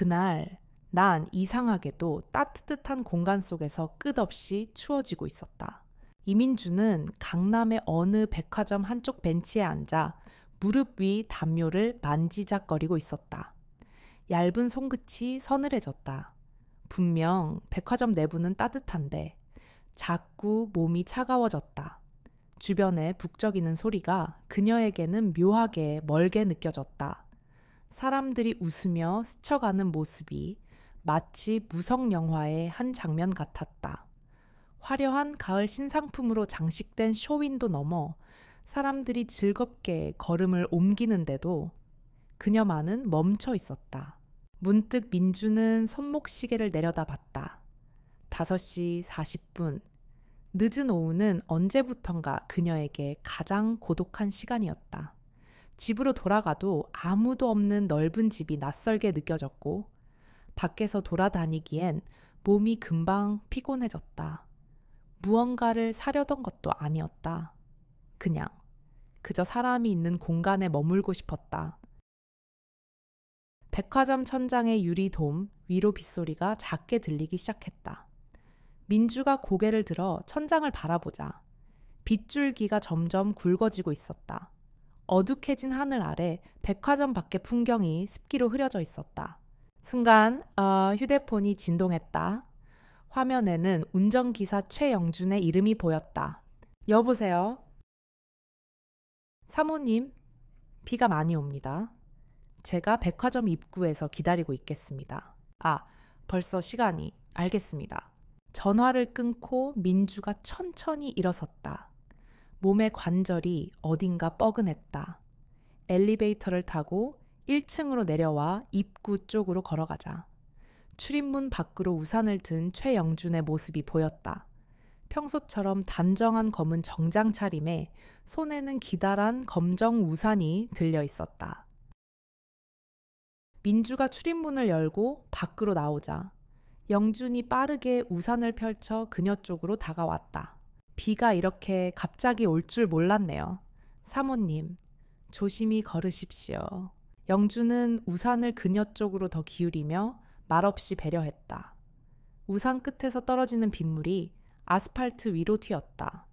그날 난 이상하게도 따뜻한 공간 속에서 끝없이 추워지고 있었다. 이민주는 강남의 어느 백화점 한쪽 벤치에 앉아 무릎 위 담요를 만지작거리고 있었다. 얇은 손끝이 서늘해졌다. 분명 백화점 내부는 따뜻한데 자꾸 몸이 차가워졌다. 주변에 북적이는 소리가 그녀에게는 묘하게 멀게 느껴졌다. 사람들이 웃으며 스쳐가는 모습이 마치 무성 영화의 한 장면 같았다. 화려한 가을 신상품으로 장식된 쇼윈도 넘어 사람들이 즐겁게 걸음을 옮기는데도 그녀만은 멈춰 있었다. 문득 민주는 손목시계를 내려다봤다. 5시 40분. 늦은 오후는 언제부턴가 그녀에게 가장 고독한 시간이었다. 집으로 돌아가도 아무도 없는 넓은 집이 낯설게 느껴졌고 밖에서 돌아다니기엔 몸이 금방 피곤해졌다. 무언가를 사려던 것도 아니었다. 그저 사람이 있는 공간에 머물고 싶었다. 백화점 천장의 유리돔 위로 빗소리가 작게 들리기 시작했다. 민주가 고개를 들어 천장을 바라보자 빗줄기가 점점 굵어지고 있었다. 어둑해진 하늘 아래 백화점 밖의 풍경이 습기로 흐려져 있었다. 순간 휴대폰이 진동했다. 화면에는 운전기사 최영준의 이름이 보였다. 여보세요? 사모님, 비가 많이 옵니다. 제가 백화점 입구에서 기다리고 있겠습니다. 벌써 시간이. 알겠습니다. 전화를 끊고 민주가 천천히 일어섰다. 몸의 관절이 어딘가 뻐근했다. 엘리베이터를 타고 1층으로 내려와 입구 쪽으로 걸어가자. 출입문 밖으로 우산을 든 최영준의 모습이 보였다. 평소처럼 단정한 검은 정장 차림에 손에는 기다란 검정 우산이 들려 있었다. 민주가 출입문을 열고 밖으로 나오자 영준이 빠르게 우산을 펼쳐 그녀 쪽으로 다가왔다. 비가 이렇게 갑자기 올 줄 몰랐네요. 사모님, 조심히 걸으십시오. 영준은 우산을 그녀 쪽으로 더 기울이며 말없이 배려했다. 우산 끝에서 떨어지는 빗물이 아스팔트 위로 튀었다.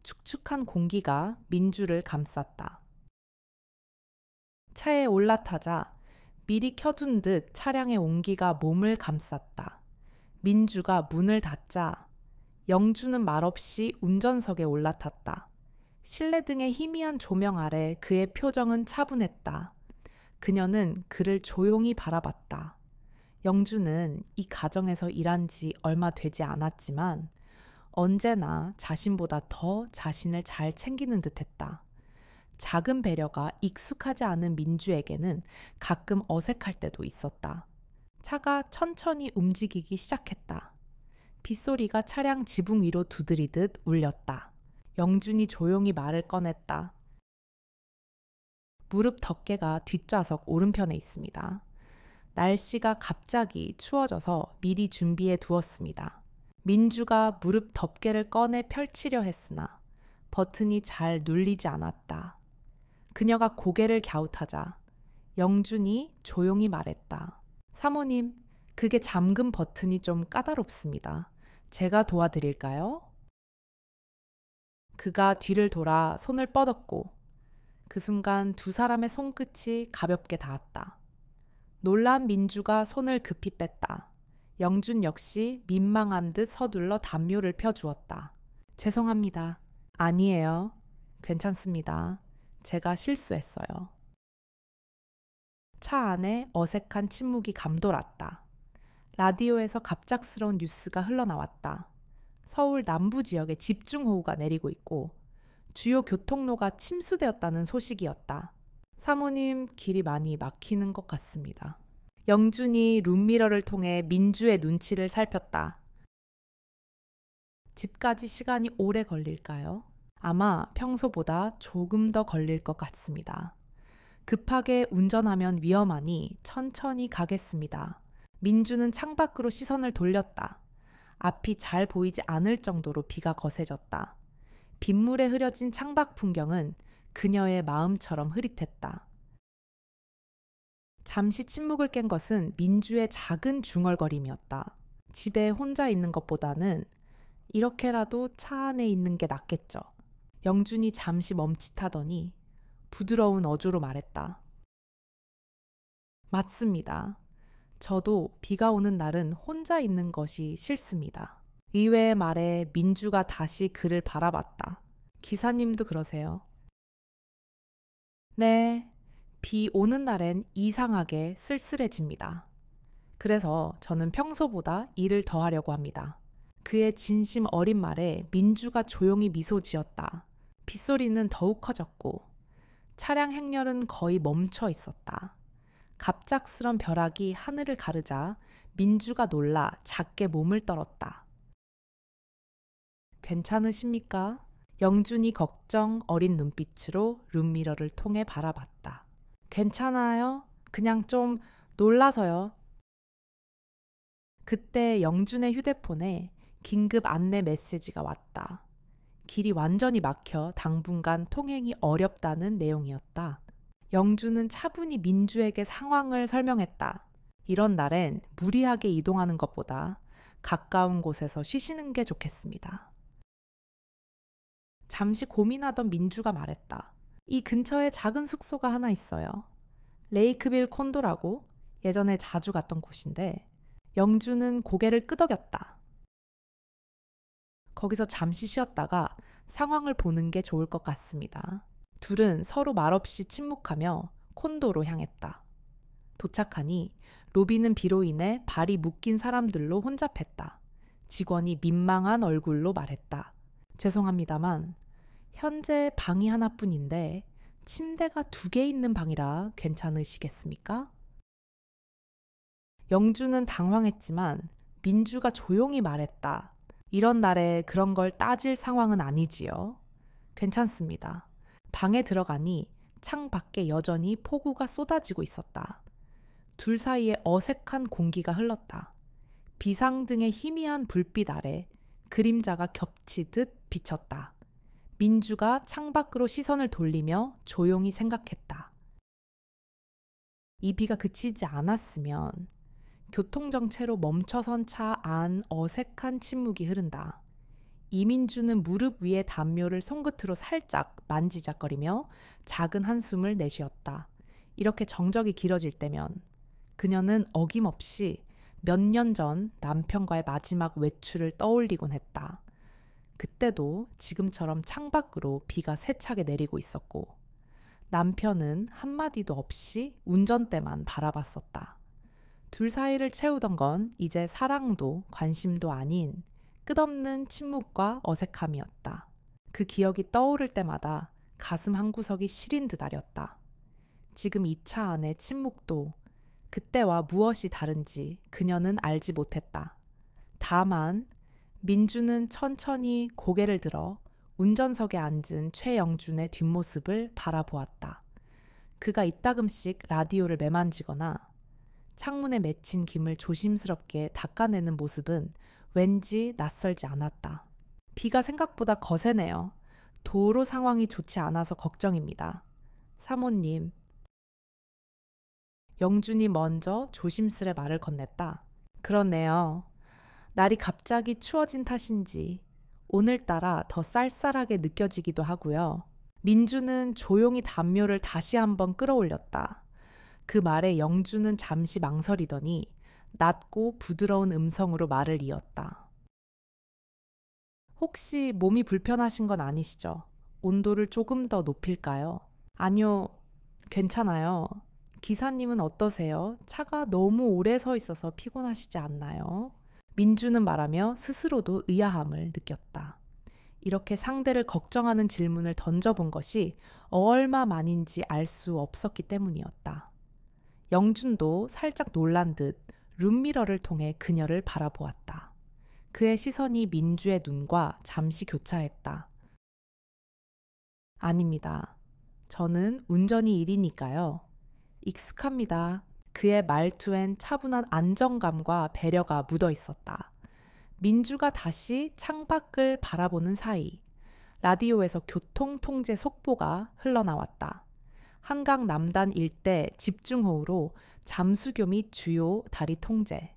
축축한 공기가 민주를 감쌌다. 차에 올라타자 미리 켜둔 듯 차량의 온기가 몸을 감쌌다. 민주가 문을 닫자 영주는 말없이 운전석에 올라탔다. 실내등의 희미한 조명 아래 그의 표정은 차분했다. 그녀는 그를 조용히 바라봤다. 영주는 이 가정에서 일한 지 얼마 되지 않았지만 언제나 자신보다 더 자신을 잘 챙기는 듯했다. 작은 배려가 익숙하지 않은 민주에게는 가끔 어색할 때도 있었다. 차가 천천히 움직이기 시작했다. 빗소리가 차량 지붕 위로 두드리듯 울렸다. 영준이 조용히 말을 꺼냈다. 무릎 덮개가 뒷좌석 오른편에 있습니다. 날씨가 갑자기 추워져서 미리 준비해 두었습니다. 민주가 무릎 덮개를 꺼내 펼치려 했으나 버튼이 잘 눌리지 않았다. 그녀가 고개를 갸웃하자 영준이 조용히 말했다. 사모님, 그게 잠금 버튼이 좀 까다롭습니다. 제가 도와드릴까요? 그가 뒤를 돌아 손을 뻗었고 그 순간 두 사람의 손끝이 가볍게 닿았다. 놀란 민주가 손을 급히 뺐다. 영준 역시 민망한 듯 서둘러 담요를 펴주었다. 죄송합니다. 아니에요. 괜찮습니다. 제가 실수했어요. 차 안에 어색한 침묵이 감돌았다. 라디오에서 갑작스러운 뉴스가 흘러나왔다. 서울 남부 지역에 집중호우가 내리고 있고 주요 교통로가 침수되었다는 소식이었다. 사모님, 길이 많이 막히는 것 같습니다. 영준이 룸미러를 통해 민주의 눈치를 살폈다. 집까지 시간이 오래 걸릴까요? 아마 평소보다 조금 더 걸릴 것 같습니다. 급하게 운전하면 위험하니 천천히 가겠습니다. 민주는 창밖으로 시선을 돌렸다. 앞이 잘 보이지 않을 정도로 비가 거세졌다. 빗물에 흐려진 창밖 풍경은 그녀의 마음처럼 흐릿했다. 잠시 침묵을 깬 것은 민주의 작은 중얼거림이었다. 집에 혼자 있는 것보다는 이렇게라도 차 안에 있는 게 낫겠죠. 영준이 잠시 멈칫하더니 부드러운 어조로 말했다. 맞습니다. 저도 비가 오는 날은 혼자 있는 것이 싫습니다. 의외의 말에 민주가 다시 그를 바라봤다. 기사님도 그러세요? 네, 비 오는 날엔 이상하게 쓸쓸해집니다. 그래서 저는 평소보다 일을 더 하려고 합니다. 그의 진심 어린 말에 민주가 조용히 미소 지었다. 빗소리는 더욱 커졌고 차량 행렬은 거의 멈춰 있었다. 갑작스런 벼락이 하늘을 가르자 민주가 놀라 작게 몸을 떨었다. 괜찮으십니까? 영준이 걱정 어린 눈빛으로 룸미러를 통해 바라봤다. 괜찮아요? 그냥 좀 놀라서요. 그때 영준의 휴대폰에 긴급 안내 메시지가 왔다. 길이 완전히 막혀 당분간 통행이 어렵다는 내용이었다. 영준은 차분히 민주에게 상황을 설명했다. 이런 날엔 무리하게 이동하는 것보다 가까운 곳에서 쉬시는 게 좋겠습니다. 잠시 고민하던 민주가 말했다. 이 근처에 작은 숙소가 하나 있어요. 레이크빌 콘도라고 예전에 자주 갔던 곳인데 영준은 고개를 끄덕였다. 거기서 잠시 쉬었다가 상황을 보는 게 좋을 것 같습니다. 둘은 서로 말없이 침묵하며 콘도로 향했다. 도착하니 로비는 비로 인해 발이 묶인 사람들로 혼잡했다. 직원이 민망한 얼굴로 말했다. 죄송합니다만 현재 방이 하나뿐인데 침대가 2개 있는 방이라 괜찮으시겠습니까? 영주는 당황했지만 민주가 조용히 말했다. 이런 날에 그런 걸 따질 상황은 아니지요. 괜찮습니다. 방에 들어가니 창 밖에 여전히 폭우가 쏟아지고 있었다. 둘 사이에 어색한 공기가 흘렀다. 비상등의 희미한 불빛 아래 그림자가 겹치듯 비쳤다. 민주가 창밖으로 시선을 돌리며 조용히 생각했다. 이 비가 그치지 않았으면 교통정체로 멈춰선 차 안 어색한 침묵이 흐른다. 이민주는 무릎 위에 담요를 손끝으로 살짝 만지작거리며 작은 한숨을 내쉬었다. 이렇게 정적이 길어질 때면 그녀는 어김없이 몇 년 전 남편과의 마지막 외출을 떠올리곤 했다. 그때도 지금처럼 창밖으로 비가 세차게 내리고 있었고 남편은 한마디도 없이 운전대만 바라봤었다. 둘 사이를 채우던 건 이제 사랑도 관심도 아닌 끝없는 침묵과 어색함이었다. 그 기억이 떠오를 때마다 가슴 한구석이 시린 듯 하렸다. 지금 이 차 안의 침묵도 그때와 무엇이 다른지 그녀는 알지 못했다. 다만 민주는 천천히 고개를 들어 운전석에 앉은 최영준의 뒷모습을 바라보았다. 그가 이따금씩 라디오를 매만지거나 창문에 맺힌 김을 조심스럽게 닦아내는 모습은 왠지 낯설지 않았다. 비가 생각보다 거세네요. 도로 상황이 좋지 않아서 걱정입니다. 사모님. 영준이 먼저 조심스레 말을 건넸다. 그렇네요. 날이 갑자기 추워진 탓인지 오늘따라 더 쌀쌀하게 느껴지기도 하고요. 민주는 조용히 담요를 다시 한번 끌어올렸다. 그 말에 영주는 잠시 망설이더니 낮고 부드러운 음성으로 말을 이었다. 혹시 몸이 불편하신 건 아니시죠? 온도를 조금 더 높일까요? 아니요, 괜찮아요. 기사님은 어떠세요? 차가 너무 오래 서 있어서 피곤하시지 않나요? 민주는 말하며 스스로도 의아함을 느꼈다. 이렇게 상대를 걱정하는 질문을 던져본 것이 얼마 만인지 알 수 없었기 때문이었다. 영준도 살짝 놀란 듯 룸미러를 통해 그녀를 바라보았다. 그의 시선이 민주의 눈과 잠시 교차했다. 아닙니다. 저는 운전이 일이니까요. 익숙합니다. 그의 말투엔 차분한 안정감과 배려가 묻어 있었다. 민주가 다시 창밖을 바라보는 사이 라디오에서 교통통제 속보가 흘러나왔다. 한강 남단 일대 집중호우로 잠수교 및 주요 다리 통제,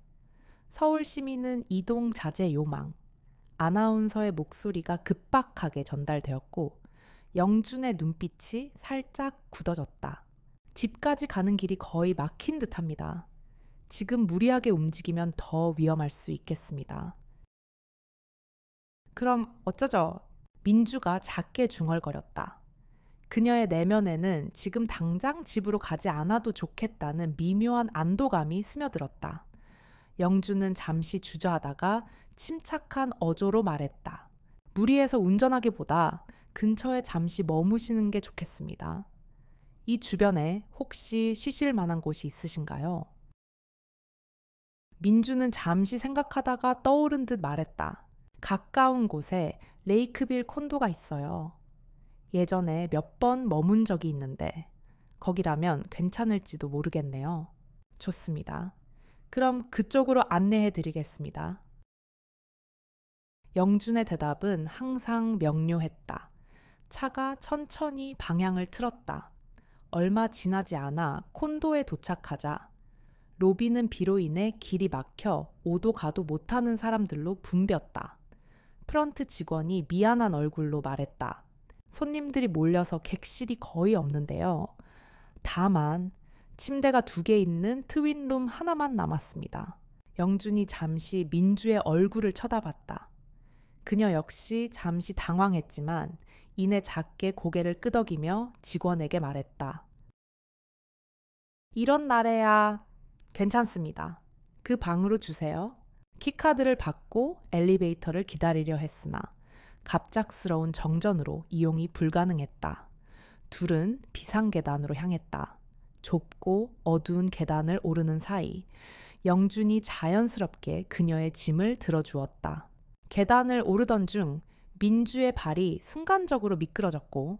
서울 시민은 이동 자제 요망, 아나운서의 목소리가 급박하게 전달되었고 영준의 눈빛이 살짝 굳어졌다. 집까지 가는 길이 거의 막힌 듯합니다. 지금 무리하게 움직이면 더 위험할 수 있겠습니다. 그럼 어쩌죠? 민주가 작게 중얼거렸다. 그녀의 내면에는 지금 당장 집으로 가지 않아도 좋겠다는 미묘한 안도감이 스며들었다. 영주는 잠시 주저하다가 침착한 어조로 말했다. 무리해서 운전하기보다 근처에 잠시 머무시는 게 좋겠습니다. 이 주변에 혹시 쉬실 만한 곳이 있으신가요? 민주는 잠시 생각하다가 떠오른 듯 말했다. 가까운 곳에 레이크빌 콘도가 있어요. 예전에 몇 번 머문 적이 있는데 거기라면 괜찮을지도 모르겠네요. 좋습니다. 그럼 그쪽으로 안내해 드리겠습니다. 영준의 대답은 항상 명료했다. 차가 천천히 방향을 틀었다. 얼마 지나지 않아 콘도에 도착하자 로비는 비로 인해 길이 막혀 오도 가도 못하는 사람들로 붐볐다. 프런트 직원이 미안한 얼굴로 말했다. 손님들이 몰려서 객실이 거의 없는데요. 다만 침대가 2개 있는 트윈룸 하나만 남았습니다. 영준이 잠시 민주의 얼굴을 쳐다봤다. 그녀 역시 잠시 당황했지만 이내 작게 고개를 끄덕이며 직원에게 말했다. 이런 날에야 괜찮습니다. 그 방으로 주세요. 키카드를 받고 엘리베이터를 기다리려 했으나 갑작스러운 정전으로 이용이 불가능했다. 둘은 비상계단으로 향했다. 좁고 어두운 계단을 오르는 사이 영준이 자연스럽게 그녀의 짐을 들어주었다. 계단을 오르던 중 민주의 발이 순간적으로 미끄러졌고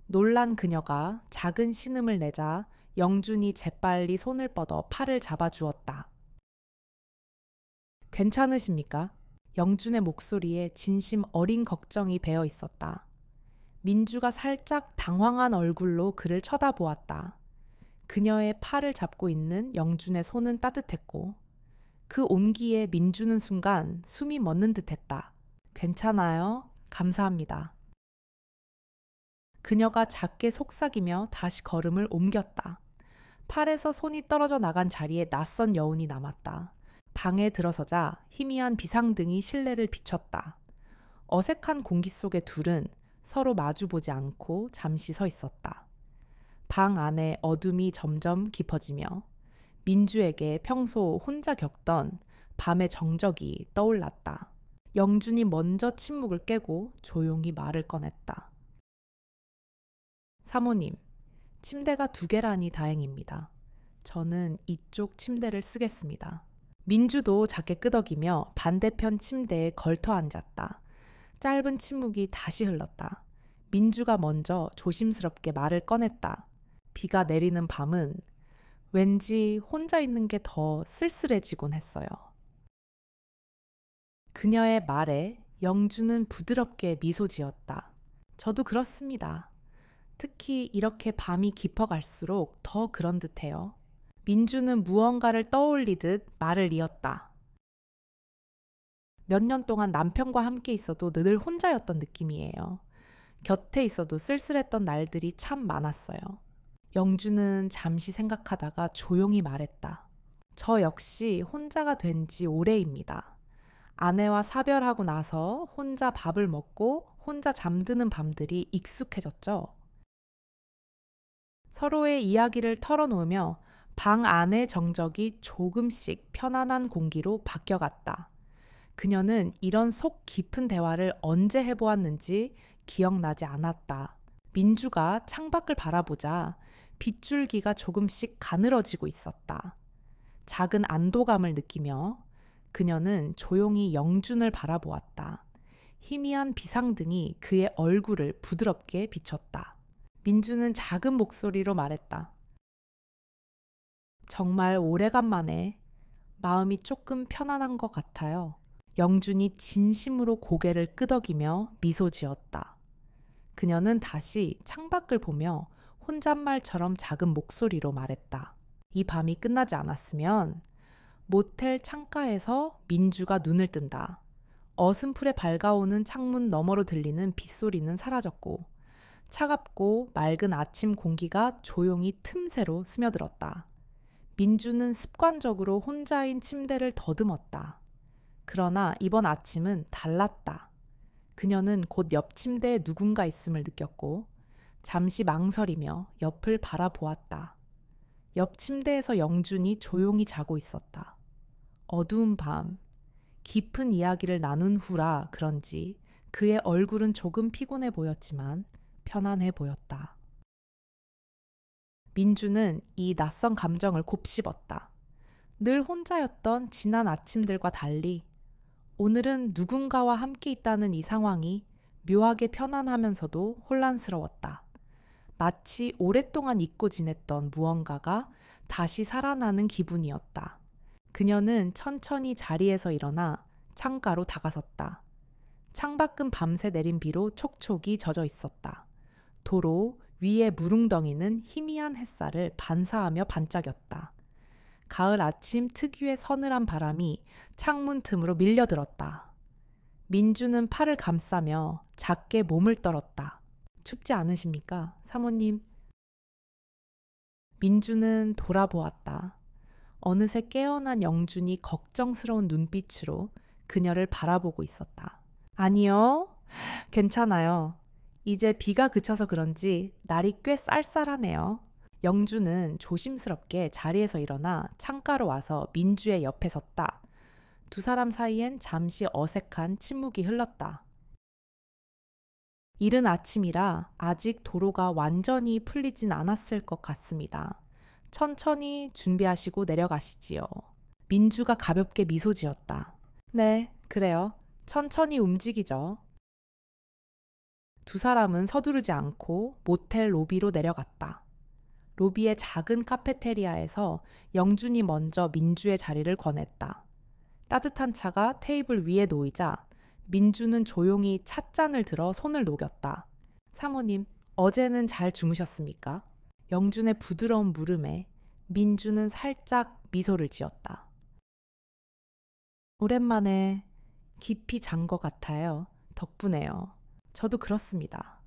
놀란 그녀가 작은 신음을 내자 영준이 재빨리 손을 뻗어 팔을 잡아주었다. 괜찮으십니까? 영준의 목소리에 진심 어린 걱정이 배어 있었다. 민주가 살짝 당황한 얼굴로 그를 쳐다보았다. 그녀의 팔을 잡고 있는 영준의 손은 따뜻했고 그 온기에 민주는 순간 숨이 멎는 듯했다. 괜찮아요. 감사합니다. 그녀가 작게 속삭이며 다시 걸음을 옮겼다. 팔에서 손이 떨어져 나간 자리에 낯선 여운이 남았다. 방에 들어서자 희미한 비상등이 실내를 비췄다. 어색한 공기 속의 둘은 서로 마주보지 않고 잠시 서 있었다. 방 안에 어둠이 점점 깊어지며 민주에게 평소 혼자 겪던 밤의 정적이 떠올랐다. 영준이 먼저 침묵을 깨고 조용히 말을 꺼냈다. 사모님, 침대가 2개라니 다행입니다. 저는 이쪽 침대를 쓰겠습니다. 민주도 작게 끄덕이며 반대편 침대에 걸터 앉았다. 짧은 침묵이 다시 흘렀다. 민주가 먼저 조심스럽게 말을 꺼냈다. 비가 내리는 밤은 왠지 혼자 있는 게 더 쓸쓸해지곤 했어요. 그녀의 말에 영주는 부드럽게 미소 지었다. 저도 그렇습니다. 특히 이렇게 밤이 깊어갈수록 더 그런 듯해요. 민주는 무언가를 떠올리듯 말을 이었다. 몇 년 동안 남편과 함께 있어도 늘 혼자였던 느낌이에요. 곁에 있어도 쓸쓸했던 날들이 참 많았어요. 영주는 잠시 생각하다가 조용히 말했다. 저 역시 혼자가 된 지 오래입니다. 아내와 사별하고 나서 혼자 밥을 먹고 혼자 잠드는 밤들이 익숙해졌죠. 서로의 이야기를 털어놓으며 방 안의 정적이 조금씩 편안한 공기로 바뀌어갔다. 그녀는 이런 속 깊은 대화를 언제 해보았는지 기억나지 않았다. 민주가 창밖을 바라보자 빗줄기가 조금씩 가늘어지고 있었다. 작은 안도감을 느끼며 그녀는 조용히 영준을 바라보았다. 희미한 비상등이 그의 얼굴을 부드럽게 비췄다. 민주는 작은 목소리로 말했다. 정말 오래간만에 마음이 조금 편안한 것 같아요. 영준이 진심으로 고개를 끄덕이며 미소 지었다. 그녀는 다시 창밖을 보며 혼잣말처럼 작은 목소리로 말했다. 이 밤이 끝나지 않았으면 모텔 창가에서 민주가 눈을 뜬다. 어슴풀에 밝아오는 창문 너머로 들리는 빗소리는 사라졌고 차갑고 맑은 아침 공기가 조용히 틈새로 스며들었다. 민주는 습관적으로 혼자인 침대를 더듬었다. 그러나 이번 아침은 달랐다. 그녀는 곧 옆 침대에 누군가 있음을 느꼈고 잠시 망설이며 옆을 바라보았다. 옆 침대에서 영준이 조용히 자고 있었다. 어두운 밤, 깊은 이야기를 나눈 후라 그런지 그의 얼굴은 조금 피곤해 보였지만 편안해 보였다. 민주는 이 낯선 감정을 곱씹었다. 늘 혼자였던 지난 아침들과 달리 오늘은 누군가와 함께 있다는 이 상황이 묘하게 편안하면서도 혼란스러웠다. 마치 오랫동안 잊고 지냈던 무언가가 다시 살아나는 기분이었다. 그녀는 천천히 자리에서 일어나 창가로 다가섰다. 창밖은 밤새 내린 비로 촉촉이 젖어 있었다. 도로 위의 무릉덩이는 희미한 햇살을 반사하며 반짝였다. 가을 아침 특유의 서늘한 바람이 창문 틈으로 밀려들었다. 민주는 팔을 감싸며 작게 몸을 떨었다. 춥지 않으십니까, 사모님? 민주는 돌아보았다. 어느새 깨어난 영준이 걱정스러운 눈빛으로 그녀를 바라보고 있었다. 아니요, 괜찮아요. 이제 비가 그쳐서 그런지 날이 꽤 쌀쌀하네요. 영준은 조심스럽게 자리에서 일어나 창가로 와서 민주의 옆에 섰다. 두 사람 사이엔 잠시 어색한 침묵이 흘렀다. 이른 아침이라 아직 도로가 완전히 풀리진 않았을 것 같습니다. 천천히 준비하시고 내려가시지요. 민주가 가볍게 미소 지었다. 네, 그래요. 천천히 움직이죠. 두 사람은 서두르지 않고 모텔 로비로 내려갔다. 로비의 작은 카페테리아에서 영준이 먼저 민주의 자리를 권했다. 따뜻한 차가 테이블 위에 놓이자 민주는 조용히 찻잔을 들어 손을 녹였다. 사모님, 어제는 잘 주무셨습니까? 영준의 부드러운 물음에 민주는 살짝 미소를 지었다. 오랜만에 깊이 잔 것 같아요. 덕분에요. 저도 그렇습니다.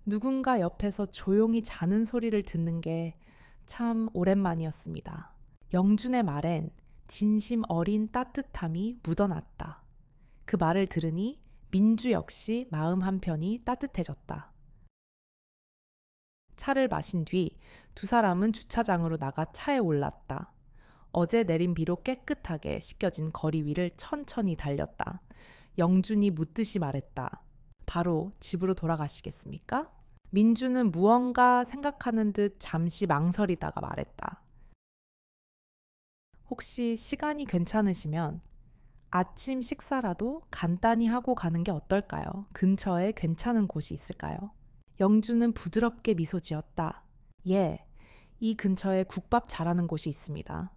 누군가 옆에서 조용히 자는 소리를 듣는 게 참 오랜만이었습니다. 영준의 말엔 진심 어린 따뜻함이 묻어났다. 그 말을 들으니 민주 역시 마음 한편이 따뜻해졌다. 차를 마신 뒤 두 사람은 주차장으로 나가 차에 올랐다. 어제 내린 비로 깨끗하게 씻겨진 거리 위를 천천히 달렸다. 영준이 묻듯이 말했다. 바로 집으로 돌아가시겠습니까? 민주는 무언가 생각하는 듯 잠시 망설이다가 말했다. 혹시 시간이 괜찮으시면 아침 식사라도 간단히 하고 가는 게 어떨까요? 근처에 괜찮은 곳이 있을까요? 영주는 부드럽게 미소 지었다. 예, 이 근처에 국밥 잘하는 곳이 있습니다.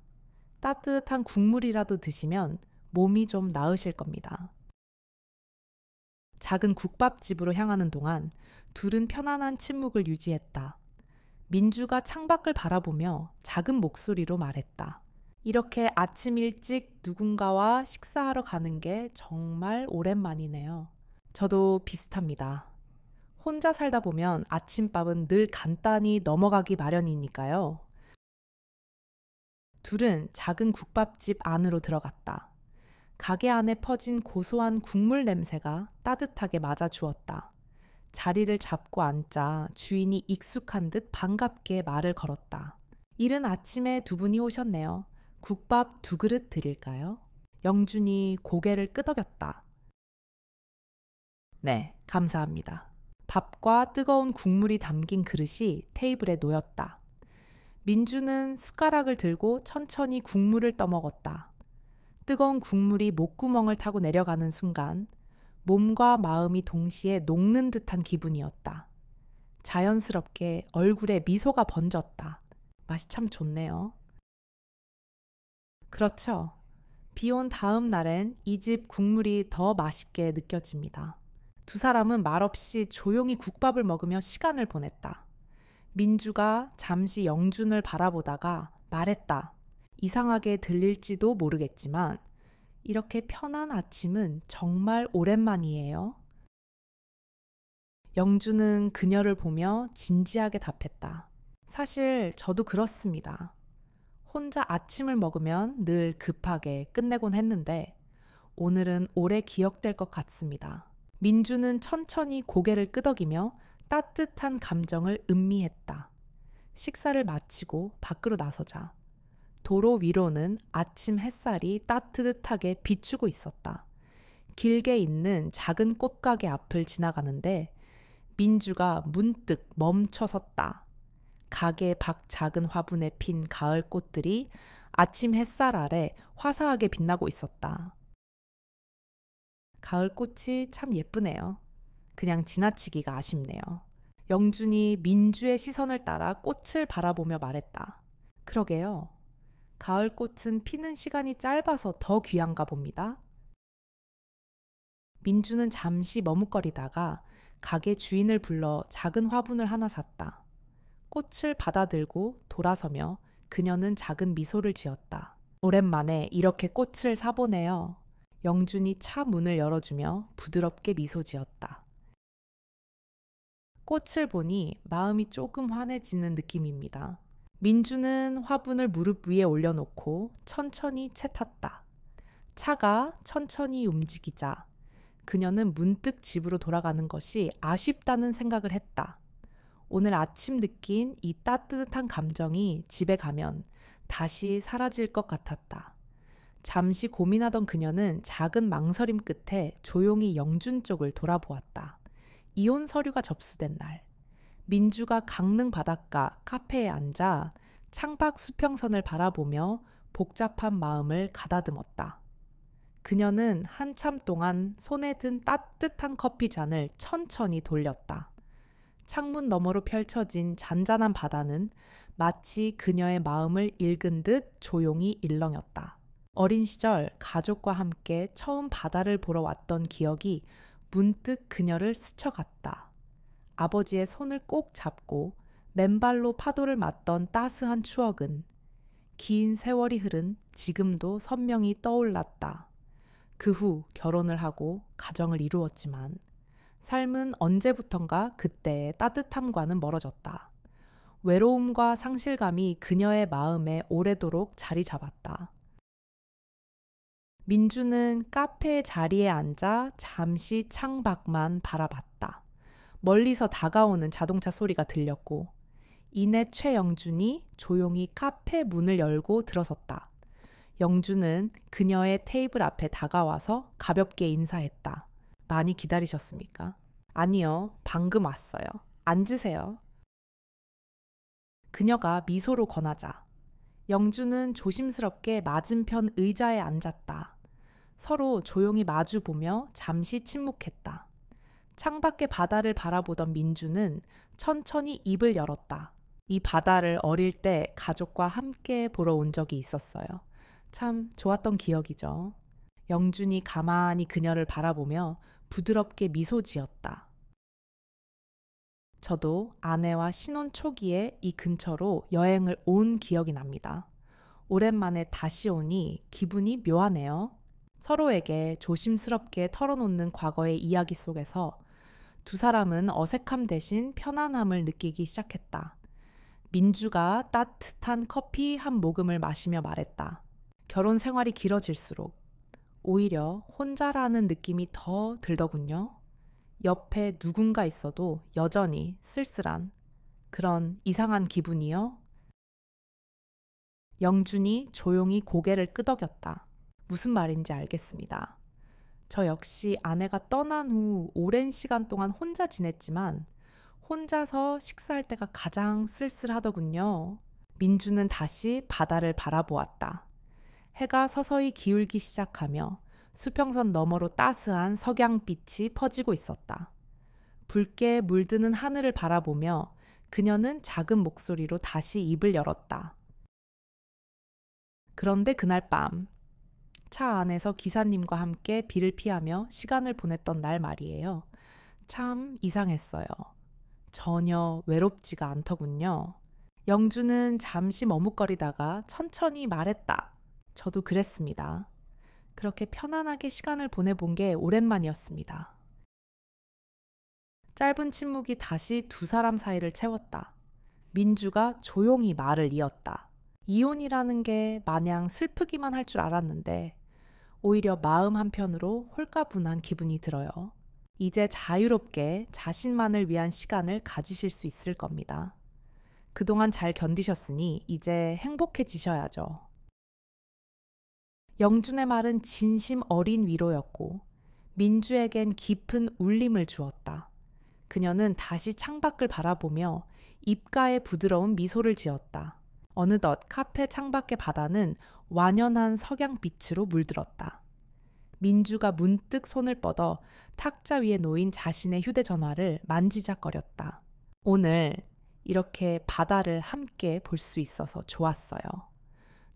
따뜻한 국물이라도 드시면 몸이 좀 나으실 겁니다. 작은 국밥집으로 향하는 동안 둘은 편안한 침묵을 유지했다. 민주가 창밖을 바라보며 작은 목소리로 말했다. 이렇게 아침 일찍 누군가와 식사하러 가는 게 정말 오랜만이네요. 저도 비슷합니다. 혼자 살다 보면 아침밥은 늘 간단히 넘어가기 마련이니까요. 둘은 작은 국밥집 안으로 들어갔다. 가게 안에 퍼진 고소한 국물 냄새가 따뜻하게 맞아주었다. 자리를 잡고 앉자 주인이 익숙한 듯 반갑게 말을 걸었다. 이른 아침에 두 분이 오셨네요. 국밥 2그릇 드릴까요? 영준이 고개를 끄덕였다. 네, 감사합니다. 밥과 뜨거운 국물이 담긴 그릇이 테이블에 놓였다. 민주는 숟가락을 들고 천천히 국물을 떠먹었다. 뜨거운 국물이 목구멍을 타고 내려가는 순간 몸과 마음이 동시에 녹는 듯한 기분이었다. 자연스럽게 얼굴에 미소가 번졌다. 맛이 참 좋네요. 그렇죠. 비 온 다음 날엔 이 집 국물이 더 맛있게 느껴집니다. 두 사람은 말없이 조용히 국밥을 먹으며 시간을 보냈다. 민주가 잠시 영준을 바라보다가 말했다. 이상하게 들릴지도 모르겠지만 이렇게 편한 아침은 정말 오랜만이에요. 영주는 그녀를 보며 진지하게 답했다. 사실 저도 그렇습니다. 혼자 아침을 먹으면 늘 급하게 끝내곤 했는데 오늘은 오래 기억될 것 같습니다. 민주는 천천히 고개를 끄덕이며 따뜻한 감정을 음미했다. 식사를 마치고 밖으로 나서자 도로 위로는 아침 햇살이 따뜻하게 비추고 있었다. 길게 있는 작은 꽃가게 앞을 지나가는데 민주가 문득 멈춰 섰다. 가게 밖 작은 화분에 핀 가을 꽃들이 아침 햇살 아래 화사하게 빛나고 있었다. 가을 꽃이 참 예쁘네요. 그냥 지나치기가 아쉽네요. 영준이 민주의 시선을 따라 꽃을 바라보며 말했다. 그러게요. 가을 꽃은 피는 시간이 짧아서 더 귀한가 봅니다. 민주는 잠시 머뭇거리다가 가게 주인을 불러 작은 화분을 하나 샀다. 꽃을 받아들고 돌아서며 그녀는 작은 미소를 지었다. 오랜만에 이렇게 꽃을 사보네요. 영준이 차 문을 열어주며 부드럽게 미소 지었다. 꽃을 보니 마음이 조금 환해지는 느낌입니다. 민주는 화분을 무릎 위에 올려놓고 천천히 채 탔다. 차가 천천히 움직이자 그녀는 문득 집으로 돌아가는 것이 아쉽다는 생각을 했다. 오늘 아침 느낀 이 따뜻한 감정이 집에 가면 다시 사라질 것 같았다. 잠시 고민하던 그녀는 작은 망설임 끝에 조용히 영준 쪽을 돌아보았다. 이혼 서류가 접수된 날, 민주가 강릉 바닷가 카페에 앉아 창밖 수평선을 바라보며 복잡한 마음을 가다듬었다. 그녀는 한참 동안 손에 든 따뜻한 커피 잔을 천천히 돌렸다. 창문 너머로 펼쳐진 잔잔한 바다는 마치 그녀의 마음을 읽은 듯 조용히 일렁였다. 어린 시절 가족과 함께 처음 바다를 보러 왔던 기억이 문득 그녀를 스쳐갔다. 아버지의 손을 꼭 잡고 맨발로 파도를 맞던 따스한 추억은 긴 세월이 흐른 지금도 선명히 떠올랐다. 그 후 결혼을 하고 가정을 이루었지만 삶은 언제부턴가 그때의 따뜻함과는 멀어졌다. 외로움과 상실감이 그녀의 마음에 오래도록 자리 잡았다. 민주는 카페 자리에 앉아 잠시 창밖만 바라봤다. 멀리서 다가오는 자동차 소리가 들렸고 이내 최영준이 조용히 카페 문을 열고 들어섰다. 영준은 그녀의 테이블 앞에 다가와서 가볍게 인사했다. 많이 기다리셨습니까? 아니요, 방금 왔어요. 앉으세요. 그녀가 미소로 권하자 영준은 조심스럽게 맞은편 의자에 앉았다. 서로 조용히 마주보며 잠시 침묵했다. 창밖의 바다를 바라보던 민주는 천천히 입을 열었다. 이 바다를 어릴 때 가족과 함께 보러 온 적이 있었어요. 참 좋았던 기억이죠. 영준이 가만히 그녀를 바라보며 부드럽게 미소 지었다. 저도 아내와 신혼 초기에 이 근처로 여행을 온 기억이 납니다. 오랜만에 다시 오니 기분이 묘하네요. 서로에게 조심스럽게 털어놓는 과거의 이야기 속에서 두 사람은 어색함 대신 편안함을 느끼기 시작했다. 민주가 따뜻한 커피 한 모금을 마시며 말했다. 결혼 생활이 길어질수록 오히려 혼자라는 느낌이 더 들더군요. 옆에 누군가 있어도 여전히 쓸쓸한 그런 이상한 기분이요. 영준이 조용히 고개를 끄덕였다. 무슨 말인지 알겠습니다. 저 역시 아내가 떠난 후 오랜 시간 동안 혼자 지냈지만 혼자서 식사할 때가 가장 쓸쓸하더군요. 민주는 다시 바다를 바라보았다. 해가 서서히 기울기 시작하며 수평선 너머로 따스한 석양빛이 퍼지고 있었다. 붉게 물드는 하늘을 바라보며 그녀는 작은 목소리로 다시 입을 열었다. 그런데 그날 밤, 차 안에서 기사님과 함께 비를 피하며 시간을 보냈던 날 말이에요. 참 이상했어요. 전혀 외롭지가 않더군요. 영주는 잠시 머뭇거리다가 천천히 말했다. 저도 그랬습니다. 그렇게 편안하게 시간을 보내본 게 오랜만이었습니다. 짧은 침묵이 다시 두 사람 사이를 채웠다. 민주가 조용히 말을 이었다. 이혼이라는 게 마냥 슬프기만 할 줄 알았는데 오히려 마음 한편으로 홀가분한 기분이 들어요. 이제 자유롭게 자신만을 위한 시간을 가지실 수 있을 겁니다. 그동안 잘 견디셨으니 이제 행복해지셔야죠. 영준의 말은 진심 어린 위로였고 민주에겐 깊은 울림을 주었다. 그녀는 다시 창밖을 바라보며 입가에 부드러운 미소를 지었다. 어느덧 카페 창밖의 바다는 완연한 석양빛으로 물들었다. 민주가 문득 손을 뻗어 탁자 위에 놓인 자신의 휴대전화를 만지작거렸다. 오늘 이렇게 바다를 함께 볼 수 있어서 좋았어요.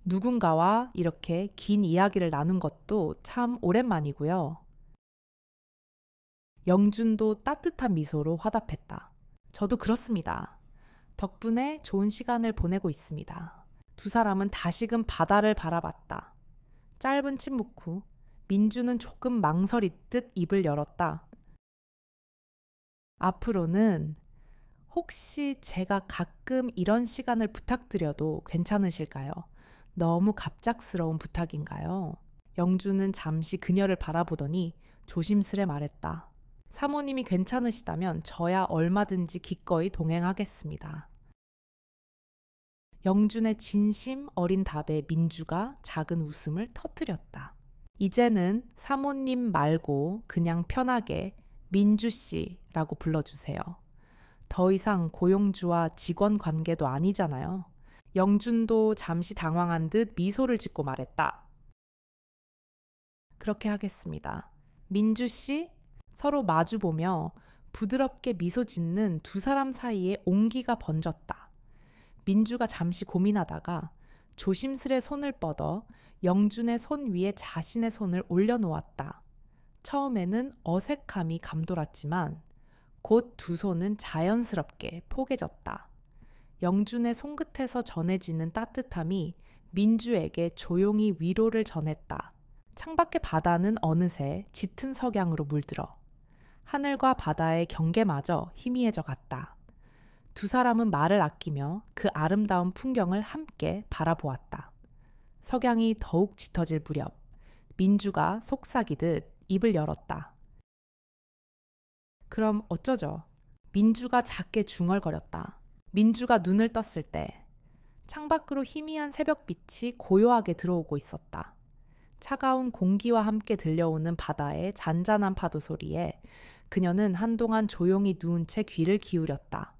누군가와 이렇게 긴 이야기를 나눈 것도 참 오랜만이고요. 영준도 따뜻한 미소로 화답했다. 저도 그렇습니다. 덕분에 좋은 시간을 보내고 있습니다. 두 사람은 다시금 바다를 바라봤다. 짧은 침묵 후 민주는 조금 망설이듯 입을 열었다. 앞으로는 혹시 제가 가끔 이런 시간을 부탁드려도 괜찮으실까요? 너무 갑작스러운 부탁인가요? 영주는 잠시 그녀를 바라보더니 조심스레 말했다. 사모님이 괜찮으시다면 저야 얼마든지 기꺼이 동행하겠습니다. 영준의 진심 어린 답에 민주가 작은 웃음을 터뜨렸다. 이제는 사모님 말고 그냥 편하게 민주씨라고 불러주세요. 더 이상 고용주와 직원 관계도 아니잖아요. 영준도 잠시 당황한 듯 미소를 짓고 말했다. 그렇게 하겠습니다. 민주씨? 서로 마주보며 부드럽게 미소 짓는 두 사람 사이에 온기가 번졌다. 민주가 잠시 고민하다가 조심스레 손을 뻗어 영준의 손 위에 자신의 손을 올려놓았다. 처음에는 어색함이 감돌았지만 곧 두 손은 자연스럽게 포개졌다. 영준의 손끝에서 전해지는 따뜻함이 민주에게 조용히 위로를 전했다. 창밖의 바다는 어느새 짙은 석양으로 물들어 하늘과 바다의 경계마저 희미해져 갔다. 두 사람은 말을 아끼며 그 아름다운 풍경을 함께 바라보았다. 석양이 더욱 짙어질 무렵 민주가 속삭이듯 입을 열었다. 그럼 어쩌죠? 민주가 작게 중얼거렸다. 민주가 눈을 떴을 때 창밖으로 희미한 새벽빛이 고요하게 들어오고 있었다. 차가운 공기와 함께 들려오는 바다의 잔잔한 파도 소리에 그녀는 한동안 조용히 누운 채 귀를 기울였다.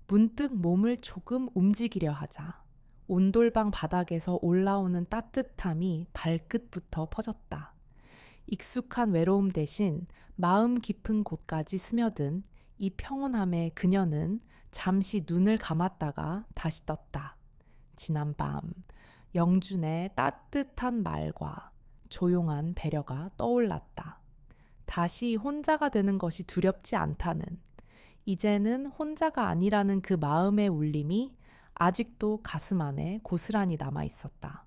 문득 몸을 조금 움직이려 하자 온돌방 바닥에서 올라오는 따뜻함이 발끝부터 퍼졌다. 익숙한 외로움 대신 마음 깊은 곳까지 스며든 이 평온함에 그녀는 잠시 눈을 감았다가 다시 떴다. 지난 밤 영준의 따뜻한 말과 조용한 배려가 떠올랐다. 다시 혼자가 되는 것이 두렵지 않다는, 이제는 혼자가 아니라는 그 마음의 울림이 아직도 가슴 안에 고스란히 남아 있었다.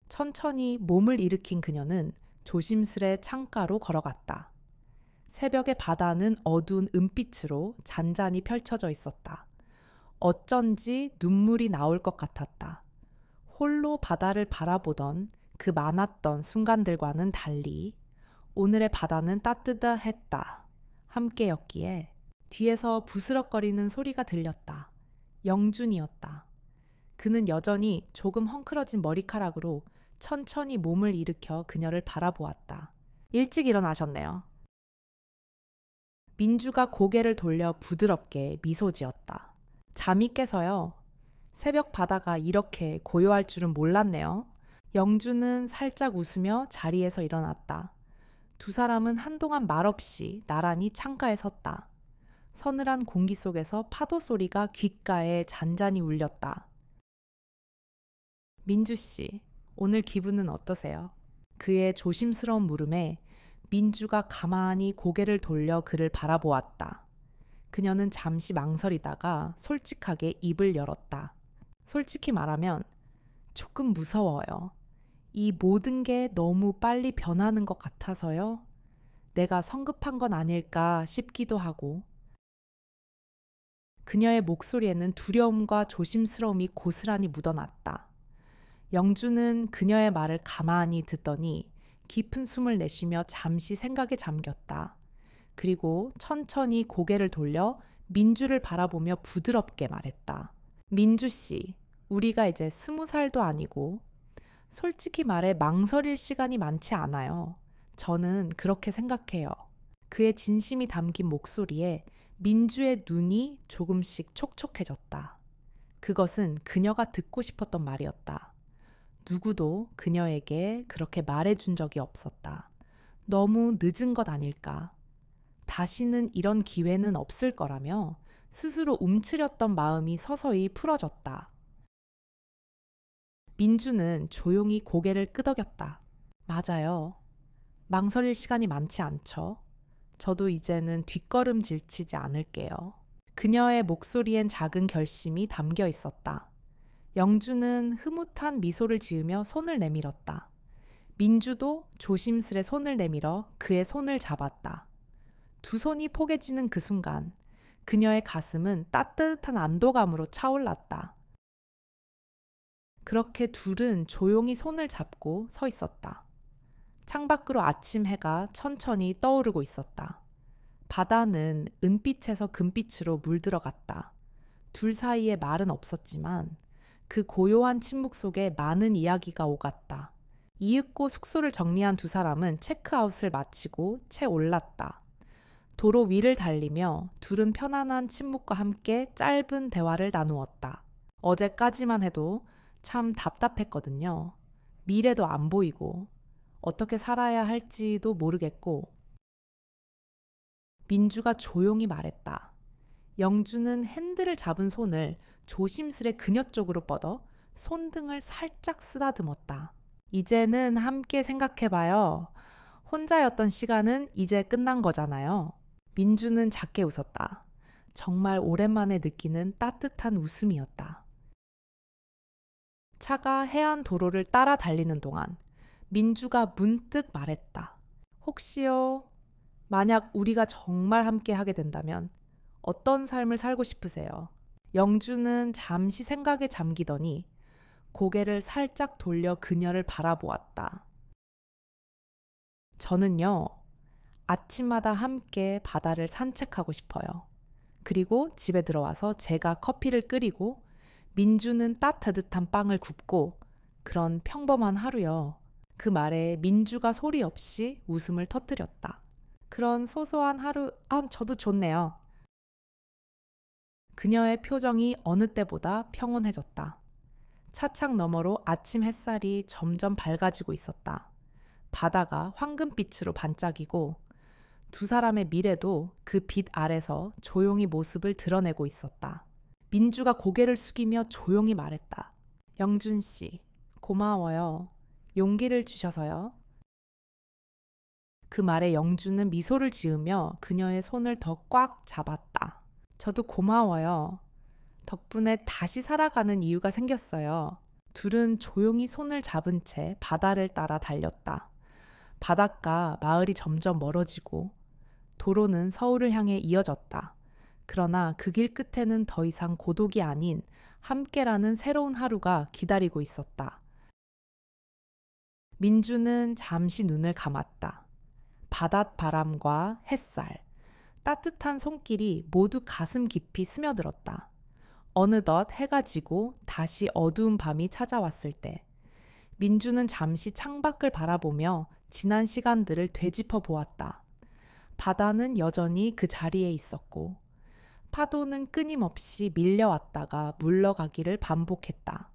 천천히 몸을 일으킨 그녀는 조심스레 창가로 걸어갔다. 새벽의 바다는 어두운 은빛으로 잔잔히 펼쳐져 있었다. 어쩐지 눈물이 나올 것 같았다. 홀로 바다를 바라보던 그 많았던 순간들과는 달리 오늘의 바다는 따뜻했다. 함께였기에 뒤에서 부스럭거리는 소리가 들렸다. 영준이었다. 그는 여전히 조금 헝클어진 머리카락으로 천천히 몸을 일으켜 그녀를 바라보았다. 일찍 일어나셨네요. 민주가 고개를 돌려 부드럽게 미소 지었다. 잠이 깨서요. 새벽 바다가 이렇게 고요할 줄은 몰랐네요. 영주는 살짝 웃으며 자리에서 일어났다. 두 사람은 한동안 말없이 나란히 창가에 섰다. 서늘한 공기 속에서 파도 소리가 귓가에 잔잔히 울렸다. 민주씨, 오늘 기분은 어떠세요? 그의 조심스러운 물음에 민주가 가만히 고개를 돌려 그를 바라보았다. 그녀는 잠시 망설이다가 솔직하게 입을 열었다. 솔직히 말하면 조금 무서워요. 이 모든 게 너무 빨리 변하는 것 같아서요. 내가 성급한 건 아닐까 싶기도 하고. 그녀의 목소리에는 두려움과 조심스러움이 고스란히 묻어났다. 영주는 그녀의 말을 가만히 듣더니 깊은 숨을 내쉬며 잠시 생각에 잠겼다. 그리고 천천히 고개를 돌려 민주를 바라보며 부드럽게 말했다. 민주 씨, 우리가 이제 20살도 아니고 솔직히 말해 망설일 시간이 많지 않아요. 저는 그렇게 생각해요. 그의 진심이 담긴 목소리에 민주의 눈이 조금씩 촉촉해졌다. 그것은 그녀가 듣고 싶었던 말이었다. 누구도 그녀에게 그렇게 말해준 적이 없었다. 너무 늦은 것 아닐까. 다시는 이런 기회는 없을 거라며 스스로 움츠렸던 마음이 서서히 풀어졌다. 민주는 조용히 고개를 끄덕였다. 맞아요. 망설일 시간이 많지 않죠. 저도 이제는 뒷걸음질치지 않을게요. 그녀의 목소리엔 작은 결심이 담겨 있었다. 영주는 흐뭇한 미소를 지으며 손을 내밀었다. 민주도 조심스레 손을 내밀어 그의 손을 잡았다. 두 손이 포개지는 그 순간 그녀의 가슴은 따뜻한 안도감으로 차올랐다. 그렇게 둘은 조용히 손을 잡고 서 있었다. 창밖으로 아침 해가 천천히 떠오르고 있었다. 바다는 은빛에서 금빛으로 물들어갔다. 둘 사이에 말은 없었지만 그 고요한 침묵 속에 많은 이야기가 오갔다. 이윽고 숙소를 정리한 두 사람은 체크아웃을 마치고 채 올랐다. 도로 위를 달리며 둘은 편안한 침묵과 함께 짧은 대화를 나누었다. 어제까지만 해도 참 답답했거든요. 미래도 안 보이고 어떻게 살아야 할지도 모르겠고. 민주가 조용히 말했다. 영주는 핸들을 잡은 손을 조심스레 그녀 쪽으로 뻗어 손등을 살짝 쓰다듬었다. 이제는 함께 생각해봐요. 혼자였던 시간은 이제 끝난 거잖아요. 민주는 작게 웃었다. 정말 오랜만에 느끼는 따뜻한 웃음이었다. 차가 해안 도로를 따라 달리는 동안 민주가 문득 말했다. 혹시요, 만약 우리가 정말 함께 하게 된다면 어떤 삶을 살고 싶으세요? 영주는 잠시 생각에 잠기더니 고개를 살짝 돌려 그녀를 바라보았다. 저는요, 아침마다 함께 바다를 산책하고 싶어요. 그리고 집에 들어와서 제가 커피를 끓이고 민주는 따뜻한 빵을 굽고 그런 평범한 하루요. 그 말에 민주가 소리 없이 웃음을 터뜨렸다. 그런 소소한 하루, 저도 좋네요. 그녀의 표정이 어느 때보다 평온해졌다. 차창 너머로 아침 햇살이 점점 밝아지고 있었다. 바다가 황금빛으로 반짝이고 두 사람의 미래도 그 빛 아래서 조용히 모습을 드러내고 있었다. 민주가 고개를 숙이며 조용히 말했다. 영준 씨, 고마워요. 용기를 주셔서요. 그 말에 영주는 미소를 지으며 그녀의 손을 더 꽉 잡았다. 저도 고마워요. 덕분에 다시 살아가는 이유가 생겼어요. 둘은 조용히 손을 잡은 채 바다를 따라 달렸다. 바닷가 마을이 점점 멀어지고 도로는 서울을 향해 이어졌다. 그러나 그 길 끝에는 더 이상 고독이 아닌 함께라는 새로운 하루가 기다리고 있었다. 민주는 잠시 눈을 감았다. 바닷바람과 햇살, 따뜻한 손길이 모두 가슴 깊이 스며들었다. 어느덧 해가 지고 다시 어두운 밤이 찾아왔을 때 민주는 잠시 창밖을 바라보며 지난 시간들을 되짚어 보았다. 바다는 여전히 그 자리에 있었고 파도는 끊임없이 밀려왔다가 물러가기를 반복했다.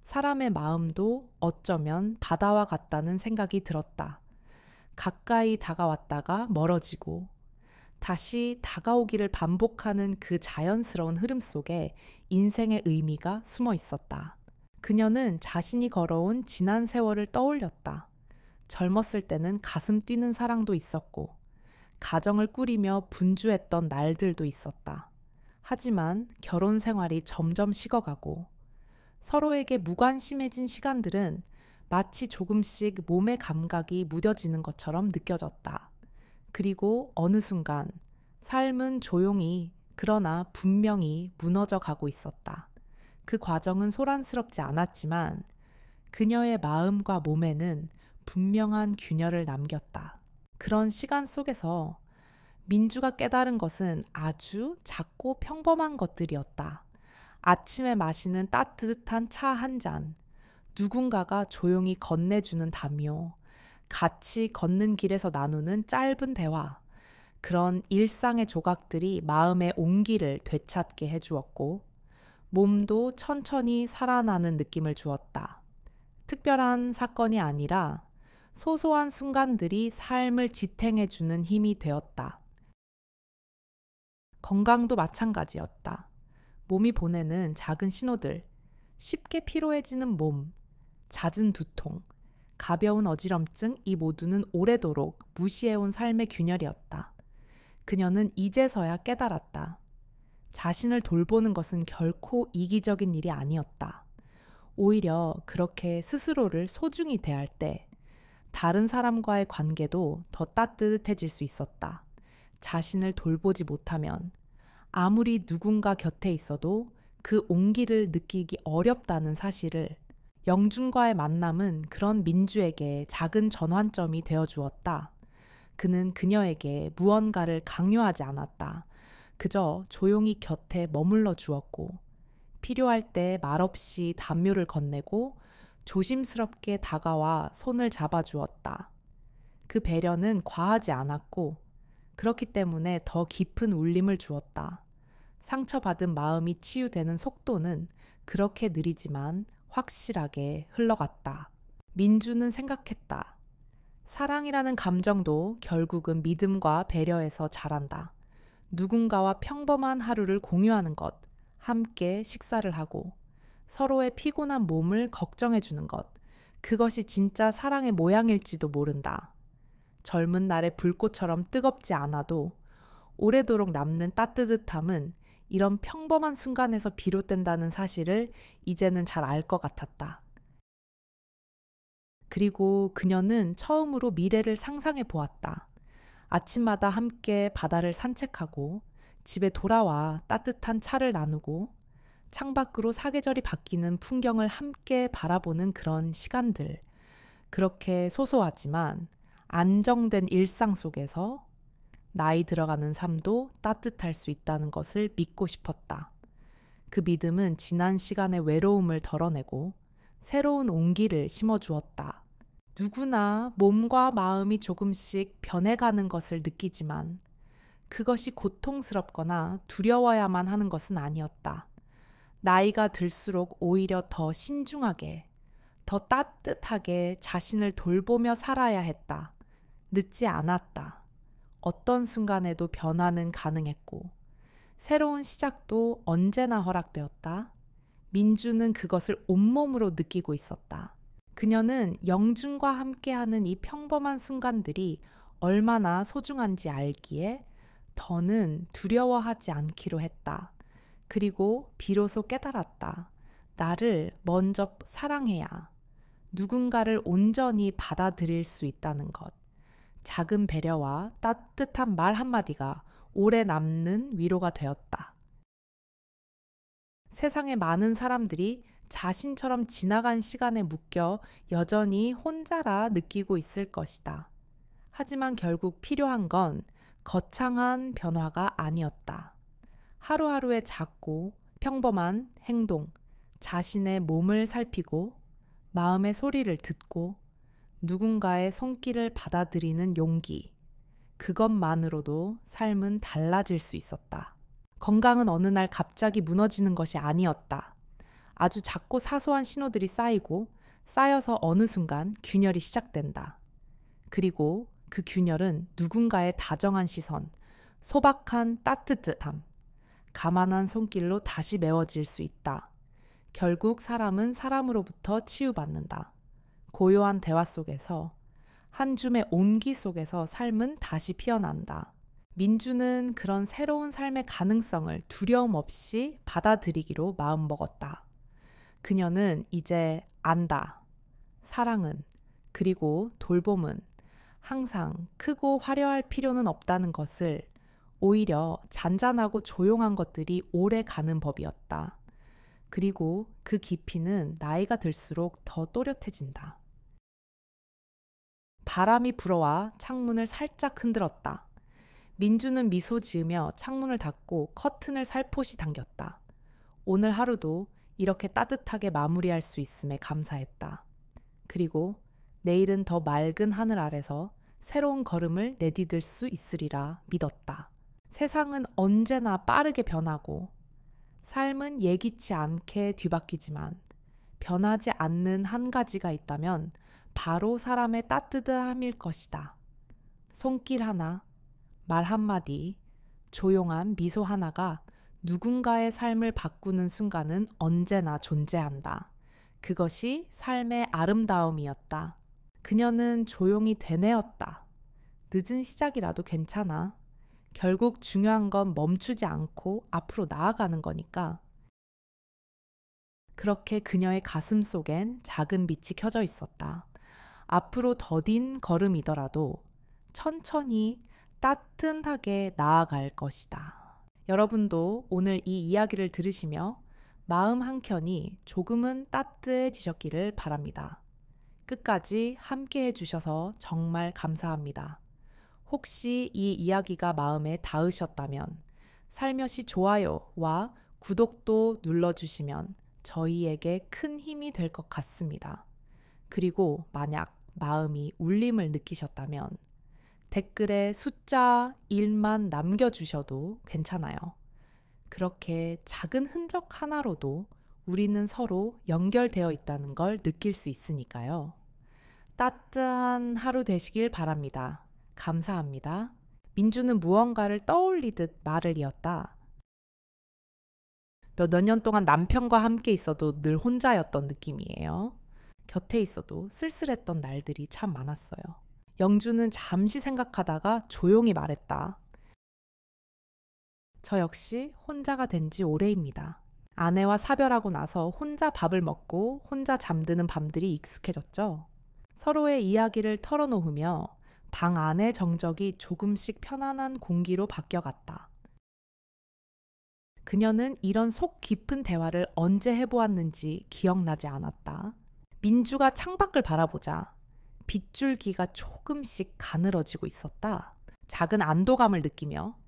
사람의 마음도 어쩌면 바다와 같다는 생각이 들었다. 가까이 다가왔다가 멀어지고 다시 다가오기를 반복하는 그 자연스러운 흐름 속에 인생의 의미가 숨어 있었다. 그녀는 자신이 걸어온 지난 세월을 떠올렸다. 젊었을 때는 가슴 뛰는 사랑도 있었고 가정을 꾸리며 분주했던 날들도 있었다. 하지만 결혼 생활이 점점 식어가고 서로에게 무관심해진 시간들은 마치 조금씩 몸의 감각이 무뎌지는 것처럼 느껴졌다. 그리고 어느 순간 삶은 조용히 그러나 분명히 무너져 가고 있었다. 그 과정은 소란스럽지 않았지만 그녀의 마음과 몸에는 분명한 균열을 남겼다. 그런 시간 속에서 민주가 깨달은 것은 아주 작고 평범한 것들이었다. 아침에 마시는 따뜻한 차 한 잔, 누군가가 조용히 건네주는 담요, 같이 걷는 길에서 나누는 짧은 대화, 그런 일상의 조각들이 마음의 온기를 되찾게 해주었고, 몸도 천천히 살아나는 느낌을 주었다. 특별한 사건이 아니라 소소한 순간들이 삶을 지탱해주는 힘이 되었다. 건강도 마찬가지였다. 몸이 보내는 작은 신호들, 쉽게 피로해지는 몸, 잦은 두통, 가벼운 어지럼증, 이 모두는 오래도록 무시해온 삶의 균열이었다. 그녀는 이제서야 깨달았다. 자신을 돌보는 것은 결코 이기적인 일이 아니었다. 오히려 그렇게 스스로를 소중히 대할 때 다른 사람과의 관계도 더 따뜻해질 수 있었다. 자신을 돌보지 못하면 아무리 누군가 곁에 있어도 그 온기를 느끼기 어렵다는 사실을 영준과의 만남은 그런 민주에게 작은 전환점이 되어 주었다. 그는 그녀에게 무언가를 강요하지 않았다. 그저 조용히 곁에 머물러 주었고 필요할 때 말없이 담요를 건네고 조심스럽게 다가와 손을 잡아주었다. 그 배려는 과하지 않았고 그렇기 때문에 더 깊은 울림을 주었다. 상처받은 마음이 치유되는 속도는 그렇게 느리지만 확실하게 흘러갔다. 민주는 생각했다. 사랑이라는 감정도 결국은 믿음과 배려에서 자란다. 누군가와 평범한 하루를 공유하는 것, 함께 식사를 하고 서로의 피곤한 몸을 걱정해주는 것, 그것이 진짜 사랑의 모양일지도 모른다. 젊은 날의 불꽃처럼 뜨겁지 않아도 오래도록 남는 따뜻함은 이런 평범한 순간에서 비롯된다는 사실을 이제는 잘 알 것 같았다. 그리고 그녀는 처음으로 미래를 상상해 보았다. 아침마다 함께 바다를 산책하고 집에 돌아와 따뜻한 차를 나누고 창밖으로 사계절이 바뀌는 풍경을 함께 바라보는 그런 시간들. 그렇게 소소하지만 안정된 일상 속에서 나이 들어가는 삶도 따뜻할 수 있다는 것을 믿고 싶었다. 그 믿음은 지난 시간의 외로움을 덜어내고 새로운 온기를 심어주었다. 누구나 몸과 마음이 조금씩 변해가는 것을 느끼지만 그것이 고통스럽거나 두려워야만 하는 것은 아니었다. 나이가 들수록 오히려 더 신중하게, 더 따뜻하게 자신을 돌보며 살아야 했다. 늦지 않았다. 어떤 순간에도 변화는 가능했고 새로운 시작도 언제나 허락되었다. 민주는 그것을 온몸으로 느끼고 있었다. 그녀는 영준과 함께하는 이 평범한 순간들이 얼마나 소중한지 알기에 더는 두려워하지 않기로 했다. 그리고 비로소 깨달았다. 나를 먼저 사랑해야 누군가를 온전히 받아들일 수 있다는 것. 작은 배려와 따뜻한 말 한마디가 오래 남는 위로가 되었다. 세상의 많은 사람들이 자신처럼 지나간 시간에 묶여 여전히 혼자라 느끼고 있을 것이다. 하지만 결국 필요한 건 거창한 변화가 아니었다. 하루하루의 작고 평범한 행동, 자신의 몸을 살피고 마음의 소리를 듣고 누군가의 손길을 받아들이는 용기, 그것만으로도 삶은 달라질 수 있었다. 건강은 어느 날 갑자기 무너지는 것이 아니었다. 아주 작고 사소한 신호들이 쌓이고 쌓여서 어느 순간 균열이 시작된다. 그리고 그 균열은 누군가의 다정한 시선, 소박한 따뜻함, 가만한 손길로 다시 메워질 수 있다. 결국 사람은 사람으로부터 치유받는다. 고요한 대화 속에서 한 줌의 온기 속에서 삶은 다시 피어난다. 민주는 그런 새로운 삶의 가능성을 두려움 없이 받아들이기로 마음먹었다. 그녀는 이제 안다. 사랑은, 그리고 돌봄은 항상 크고 화려할 필요는 없다는 것을, 오히려 잔잔하고 조용한 것들이 오래 가는 법이었다. 그리고 그 깊이는 나이가 들수록 더 또렷해진다. 바람이 불어와 창문을 살짝 흔들었다. 민주는 미소 지으며 창문을 닫고 커튼을 살포시 당겼다. 오늘 하루도 이렇게 따뜻하게 마무리할 수 있음에 감사했다. 그리고 내일은 더 맑은 하늘 아래서 새로운 걸음을 내디딜 수 있으리라 믿었다. 세상은 언제나 빠르게 변하고 삶은 예기치 않게 뒤바뀌지만 변하지 않는 한 가지가 있다면 바로 사람의 따뜻함일 것이다. 손길 하나, 말 한마디, 조용한 미소 하나가 누군가의 삶을 바꾸는 순간은 언제나 존재한다. 그것이 삶의 아름다움이었다. 그녀는 조용히 되뇌었다. 늦은 시작이라도 괜찮아. 결국 중요한 건 멈추지 않고 앞으로 나아가는 거니까. 그렇게 그녀의 가슴 속엔 작은 빛이 켜져 있었다. 앞으로 더딘 걸음이더라도 천천히 따뜻하게 나아갈 것이다. 여러분도 오늘 이 이야기를 들으시며 마음 한켠이 조금은 따뜻해지셨기를 바랍니다. 끝까지 함께 해주셔서 정말 감사합니다. 혹시 이 이야기가 마음에 닿으셨다면 살며시 좋아요와 구독도 눌러주시면 저희에게 큰 힘이 될 것 같습니다. 그리고 만약 마음이 울림을 느끼셨다면 댓글에 숫자 1만 남겨주셔도 괜찮아요. 그렇게 작은 흔적 하나로도 우리는 서로 연결되어 있다는 걸 느낄 수 있으니까요. 따뜻한 하루 되시길 바랍니다. 감사합니다. 민주는 무언가를 떠올리듯 말을 이었다. 몇 년 동안 남편과 함께 있어도 늘 혼자였던 느낌이에요. 곁에 있어도 쓸쓸했던 날들이 참 많았어요. 영주는 잠시 생각하다가 조용히 말했다. 저 역시 혼자가 된 지 오래입니다. 아내와 사별하고 나서 혼자 밥을 먹고 혼자 잠드는 밤들이 익숙해졌죠. 서로의 이야기를 털어놓으며 방 안의 정적이 조금씩 편안한 공기로 바뀌어갔다. 그녀는 이런 속 깊은 대화를 언제 해보았는지 기억나지 않았다. 민주가 창밖을 바라보자 빗줄기가 조금씩 가늘어지고 있었다. 작은 안도감을 느끼며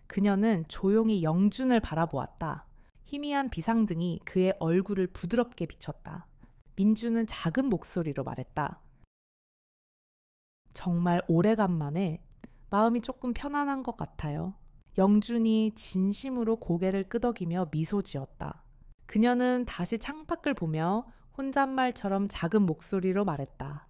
그녀는 조용히 영준을 바라보았다. 희미한 비상등이 그의 얼굴을 부드럽게 비췄다. 민주는 작은 목소리로 말했다. 정말 오래간만에 마음이 조금 편안한 것 같아요. 영준이 진심으로 고개를 끄덕이며 미소 지었다. 그녀는 다시 창밖을 보며 혼잣말처럼 작은 목소리로 말했다.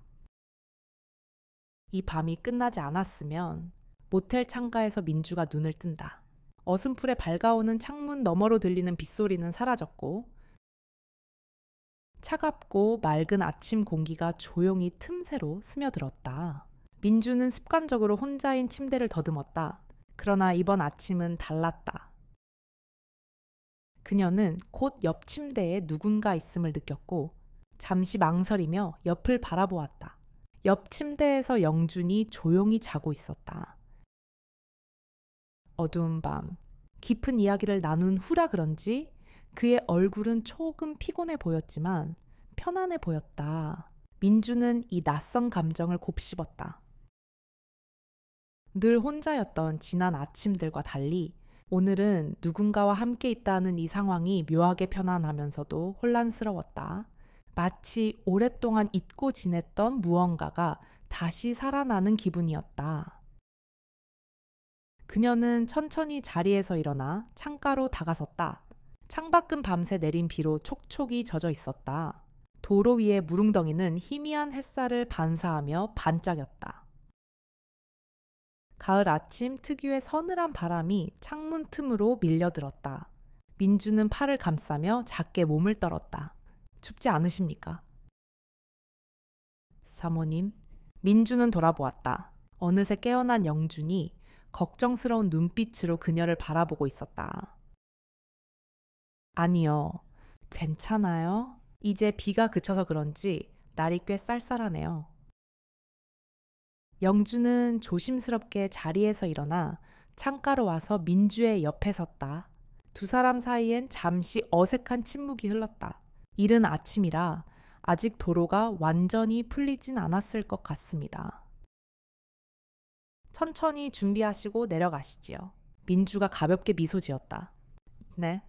이 밤이 끝나지 않았으면. 모텔 창가에서 민주가 눈을 뜬다. 어슴풀에 밝아오는 창문 너머로 들리는 빗소리는 사라졌고 차갑고 맑은 아침 공기가 조용히 틈새로 스며들었다. 민주는 습관적으로 혼자인 침대를 더듬었다. 그러나 이번 아침은 달랐다. 그녀는 곧 옆 침대에 누군가 있음을 느꼈고 잠시 망설이며 옆을 바라보았다. 옆 침대에서 영준이 조용히 자고 있었다. 어두운 밤, 깊은 이야기를 나눈 후라 그런지 그의 얼굴은 조금 피곤해 보였지만 편안해 보였다. 민주는 이 낯선 감정을 곱씹었다. 늘 혼자였던 지난 아침들과 달리 오늘은 누군가와 함께 있다는 이 상황이 묘하게 편안하면서도 혼란스러웠다. 마치 오랫동안 잊고 지냈던 무언가가 다시 살아나는 기분이었다. 그녀는 천천히 자리에서 일어나 창가로 다가섰다. 창밖은 밤새 내린 비로 촉촉이 젖어 있었다. 도로 위의 무릉덩이는 희미한 햇살을 반사하며 반짝였다. 가을 아침 특유의 서늘한 바람이 창문 틈으로 밀려들었다. 민주는 팔을 감싸며 작게 몸을 떨었다. 춥지 않으십니까? 사모님. 민주는 돌아보았다. 어느새 깨어난 영준이 걱정스러운 눈빛으로 그녀를 바라보고 있었다. 아니요. 괜찮아요. 이제 비가 그쳐서 그런지 날이 꽤 쌀쌀하네요. 영준은 조심스럽게 자리에서 일어나 창가로 와서 민주의 옆에 섰다. 두 사람 사이엔 잠시 어색한 침묵이 흘렀다. 이른 아침이라 아직 도로가 완전히 풀리진 않았을 것 같습니다. 천천히 준비하시고 내려가시지요. 민주가 가볍게 미소 지었다. 네.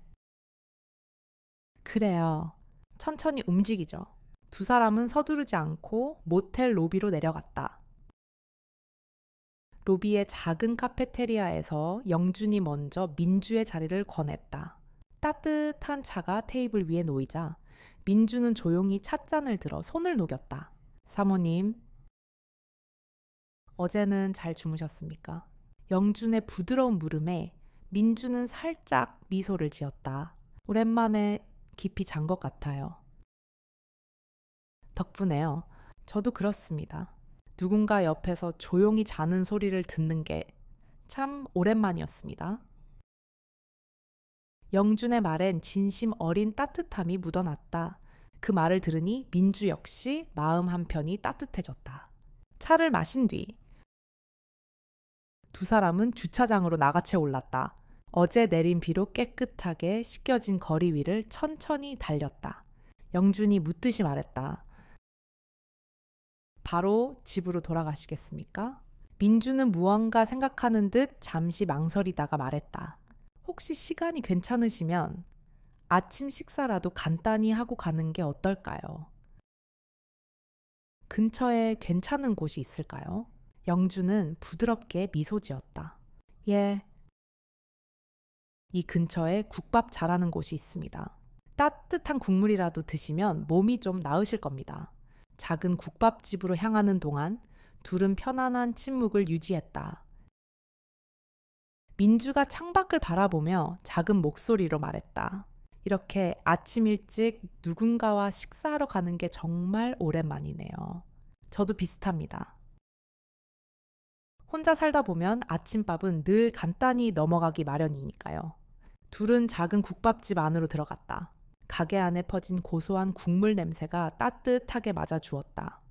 그래요. 천천히 움직이죠. 두 사람은 서두르지 않고 모텔 로비로 내려갔다. 로비의 작은 카페테리아에서 영준이 먼저 민주의 자리를 권했다. 따뜻한 차가 테이블 위에 놓이자 민주는 조용히 찻잔을 들어 손을 녹였다. 사모님, 어제는 잘 주무셨습니까? 영준의 부드러운 물음에 민주는 살짝 미소를 지었다. 오랜만에 깊이 잔 것 같아요. 덕분에요. 저도 그렇습니다. 누군가 옆에서 조용히 자는 소리를 듣는 게 참 오랜만이었습니다. 영준의 말엔 진심 어린 따뜻함이 묻어났다. 그 말을 들으니 민주 역시 마음 한편이 따뜻해졌다. 차를 마신 뒤 두 사람은 주차장으로 나가채 올랐다. 어제 내린 비로 깨끗하게 씻겨진 거리 위를 천천히 달렸다. 영준이 묻듯이 말했다. 바로 집으로 돌아가시겠습니까? 민주는 무언가 생각하는 듯 잠시 망설이다가 말했다. 혹시 시간이 괜찮으시면 아침 식사라도 간단히 하고 가는 게 어떨까요? 근처에 괜찮은 곳이 있을까요? 영주는 부드럽게 미소 지었다. 예. 이 근처에 국밥 잘하는 곳이 있습니다. 따뜻한 국물이라도 드시면 몸이 좀 나으실 겁니다. 작은 국밥집으로 향하는 동안 둘은 편안한 침묵을 유지했다. 민주가 창밖을 바라보며 작은 목소리로 말했다. 이렇게 아침 일찍 누군가와 식사하러 가는 게 정말 오랜만이네요. 저도 비슷합니다. 혼자 살다 보면 아침밥은 늘 간단히 넘어가기 마련이니까요. 둘은 작은 국밥집 안으로 들어갔다. 가게 안에 퍼진 고소한 국물 냄새가 따뜻하게 맞아주었다.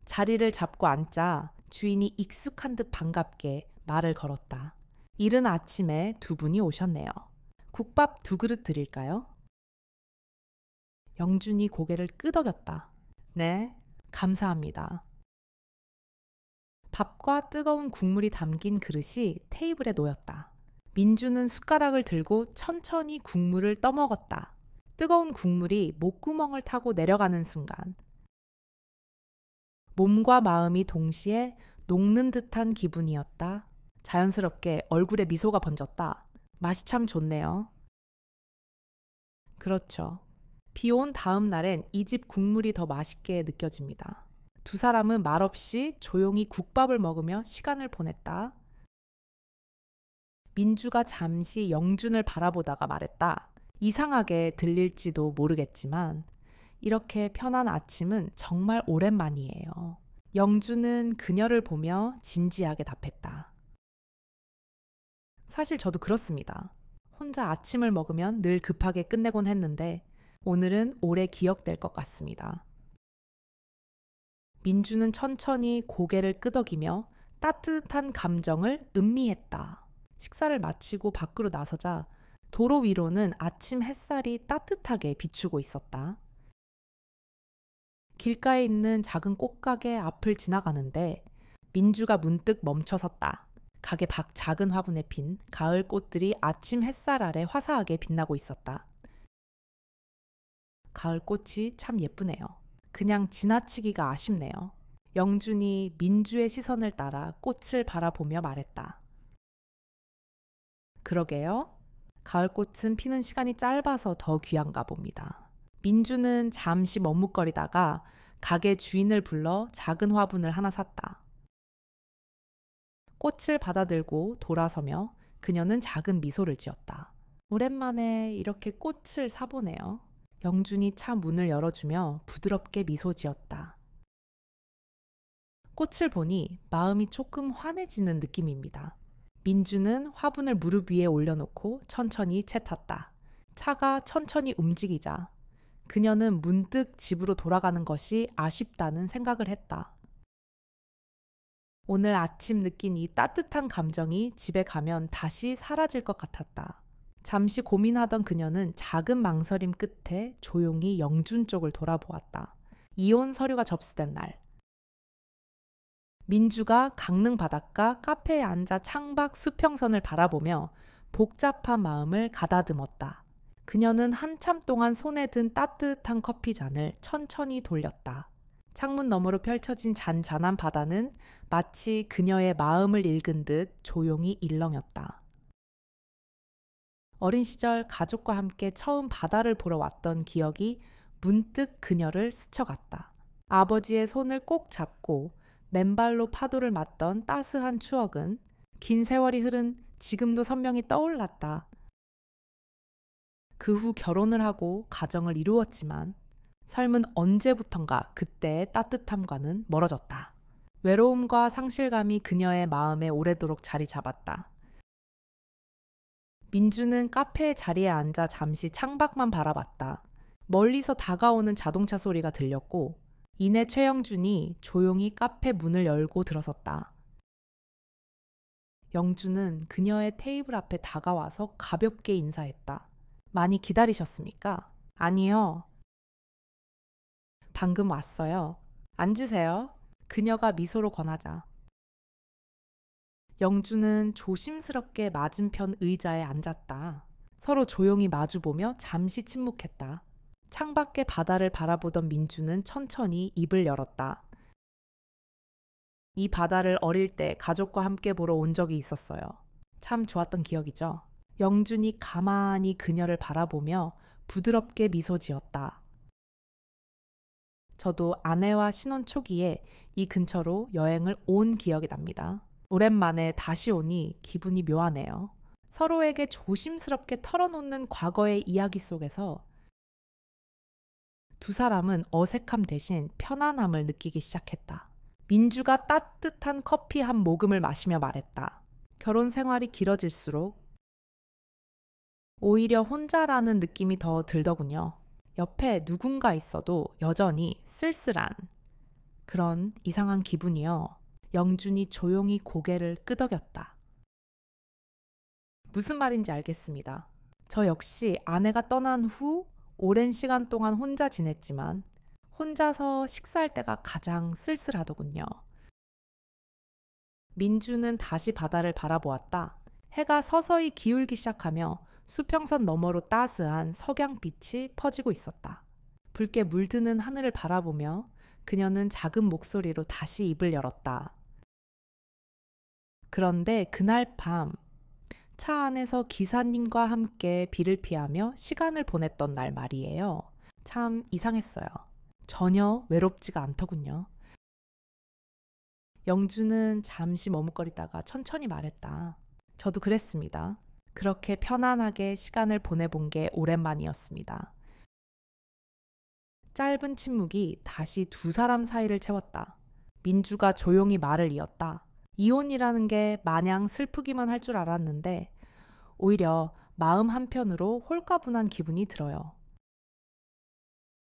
자리를 잡고 앉자 주인이 익숙한 듯 반갑게 말을 걸었다. 이른 아침에 두 분이 오셨네요. 국밥 2그릇 드릴까요? 영준이 고개를 끄덕였다. 네, 감사합니다. 밥과 뜨거운 국물이 담긴 그릇이 테이블에 놓였다. 민주는 숟가락을 들고 천천히 국물을 떠먹었다. 뜨거운 국물이 목구멍을 타고 내려가는 순간 몸과 마음이 동시에 녹는 듯한 기분이었다. 자연스럽게 얼굴에 미소가 번졌다. 맛이 참 좋네요. 그렇죠. 비 온 다음 날엔 이 집 국물이 더 맛있게 느껴집니다. 두 사람은 말없이 조용히 국밥을 먹으며 시간을 보냈다. 민주가 잠시 영준을 바라보다가 말했다. 이상하게 들릴지도 모르겠지만 이렇게 편한 아침은 정말 오랜만이에요. 영준은 그녀를 보며 진지하게 답했다. 사실 저도 그렇습니다. 혼자 아침을 먹으면 늘 급하게 끝내곤 했는데 오늘은 오래 기억될 것 같습니다. 민주는 천천히 고개를 끄덕이며 따뜻한 감정을 음미했다. 식사를 마치고 밖으로 나서자 도로 위로는 아침 햇살이 따뜻하게 비추고 있었다. 길가에 있는 작은 꽃가게 앞을 지나가는데 민주가 문득 멈춰섰다. 가게 밖 작은 화분에 핀 가을 꽃들이 아침 햇살 아래 화사하게 빛나고 있었다. 가을 꽃이 참 예쁘네요. 그냥 지나치기가 아쉽네요. 영준이 민주의 시선을 따라 꽃을 바라보며 말했다. 그러게요. 가을꽃은 피는 시간이 짧아서 더 귀한가 봅니다. 민주는 잠시 머뭇거리다가 가게 주인을 불러 작은 화분을 하나 샀다. 꽃을 받아들고 돌아서며 그녀는 작은 미소를 지었다. 오랜만에 이렇게 꽃을 사보네요. 영준이 차 문을 열어주며 부드럽게 미소 지었다. 꽃을 보니 마음이 조금 환해지는 느낌입니다. 민주는 화분을 무릎 위에 올려놓고 천천히 채 탔다. 차가 천천히 움직이자 그녀는 문득 집으로 돌아가는 것이 아쉽다는 생각을 했다. 오늘 아침 느낀 이 따뜻한 감정이 집에 가면 다시 사라질 것 같았다. 잠시 고민하던 그녀는 작은 망설임 끝에 조용히 영준 쪽을 돌아보았다. 이혼 서류가 접수된 날. 민주가 강릉 바닷가 카페에 앉아 창밖 수평선을 바라보며 복잡한 마음을 가다듬었다. 그녀는 한참 동안 손에 든 따뜻한 커피 잔을 천천히 돌렸다. 창문 너머로 펼쳐진 잔잔한 바다는 마치 그녀의 마음을 읽은 듯 조용히 일렁였다. 어린 시절 가족과 함께 처음 바다를 보러 왔던 기억이 문득 그녀를 스쳐갔다. 아버지의 손을 꼭 잡고 맨발로 파도를 맞던 따스한 추억은 긴 세월이 흐른 지금도 선명히 떠올랐다. 그 후 결혼을 하고 가정을 이루었지만 삶은 언제부턴가 그때의 따뜻함과는 멀어졌다. 외로움과 상실감이 그녀의 마음에 오래도록 자리 잡았다. 민주는 카페의 자리에 앉아 잠시 창밖만 바라봤다. 멀리서 다가오는 자동차 소리가 들렸고 이내 최영준이 조용히 카페 문을 열고 들어섰다. 영준은 그녀의 테이블 앞에 다가와서 가볍게 인사했다. 많이 기다리셨습니까? 아니요. 방금 왔어요. 앉으세요. 그녀가 미소로 권하자. 영준은 조심스럽게 맞은편 의자에 앉았다. 서로 조용히 마주보며 잠시 침묵했다. 창밖의 바다를 바라보던 민주는 천천히 입을 열었다. 이 바다를 어릴 때 가족과 함께 보러 온 적이 있었어요. 참 좋았던 기억이죠. 영준이 가만히 그녀를 바라보며 부드럽게 미소 지었다. 저도 아내와 신혼 초기에 이 근처로 여행을 온 기억이 납니다. 오랜만에 다시 오니 기분이 묘하네요. 서로에게 조심스럽게 털어놓는 과거의 이야기 속에서 두 사람은 어색함 대신 편안함을 느끼기 시작했다. 민주가 따뜻한 커피 한 모금을 마시며 말했다. 결혼 생활이 길어질수록 오히려 혼자라는 느낌이 더 들더군요. 옆에 누군가 있어도 여전히 쓸쓸한 그런 이상한 기분이요. 영준이 조용히 고개를 끄덕였다. 무슨 말인지 알겠습니다. 저 역시 아내가 떠난 후 오랜 시간 동안 혼자 지냈지만 혼자서 식사할 때가 가장 쓸쓸하더군요. 민주는 다시 바다를 바라보았다. 해가 서서히 기울기 시작하며 수평선 너머로 따스한 석양빛이 퍼지고 있었다. 붉게 물드는 하늘을 바라보며 그녀는 작은 목소리로 다시 입을 열었다. 그런데 그날 밤 차 안에서 기사님과 함께 비를 피하며 시간을 보냈던 날 말이에요. 참 이상했어요. 전혀 외롭지가 않더군요. 영주는 잠시 머뭇거리다가 천천히 말했다. 저도 그랬습니다. 그렇게 편안하게 시간을 보내본 게 오랜만이었습니다. 짧은 침묵이 다시 두 사람 사이를 채웠다. 민주가 조용히 말을 이었다. 이혼이라는 게 마냥 슬프기만 할 줄 알았는데 오히려 마음 한편으로 홀가분한 기분이 들어요.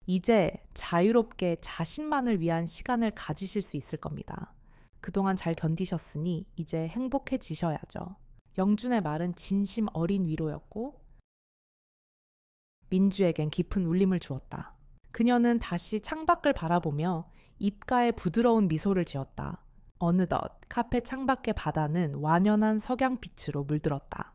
이제 자유롭게 자신만을 위한 시간을 가지실 수 있을 겁니다. 그동안 잘 견디셨으니 이제 행복해지셔야죠. 영준의 말은 진심 어린 위로였고 민주에겐 깊은 울림을 주었다. 그녀는 다시 창밖을 바라보며 입가에 부드러운 미소를 지었다. 어느덧 카페 창밖의 바다는 완연한 석양빛으로 물들었다.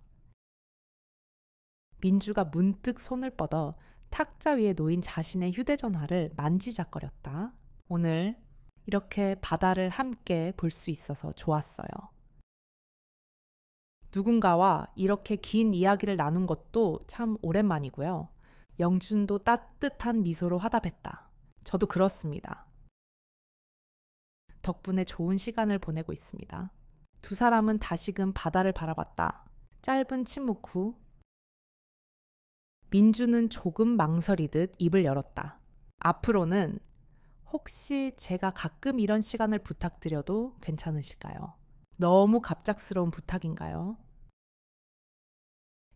민주가 문득 손을 뻗어 탁자 위에 놓인 자신의 휴대전화를 만지작거렸다. 오늘 이렇게 바다를 함께 볼 수 있어서 좋았어요. 누군가와 이렇게 긴 이야기를 나눈 것도 참 오랜만이고요. 영준도 따뜻한 미소로 화답했다. 저도 그렇습니다. 덕분에 좋은 시간을 보내고 있습니다. 두 사람은 다시금 바다를 바라봤다. 짧은 침묵 후 민주는 조금 망설이듯 입을 열었다. 앞으로는 혹시 제가 가끔 이런 시간을 부탁드려도 괜찮으실까요? 너무 갑작스러운 부탁인가요?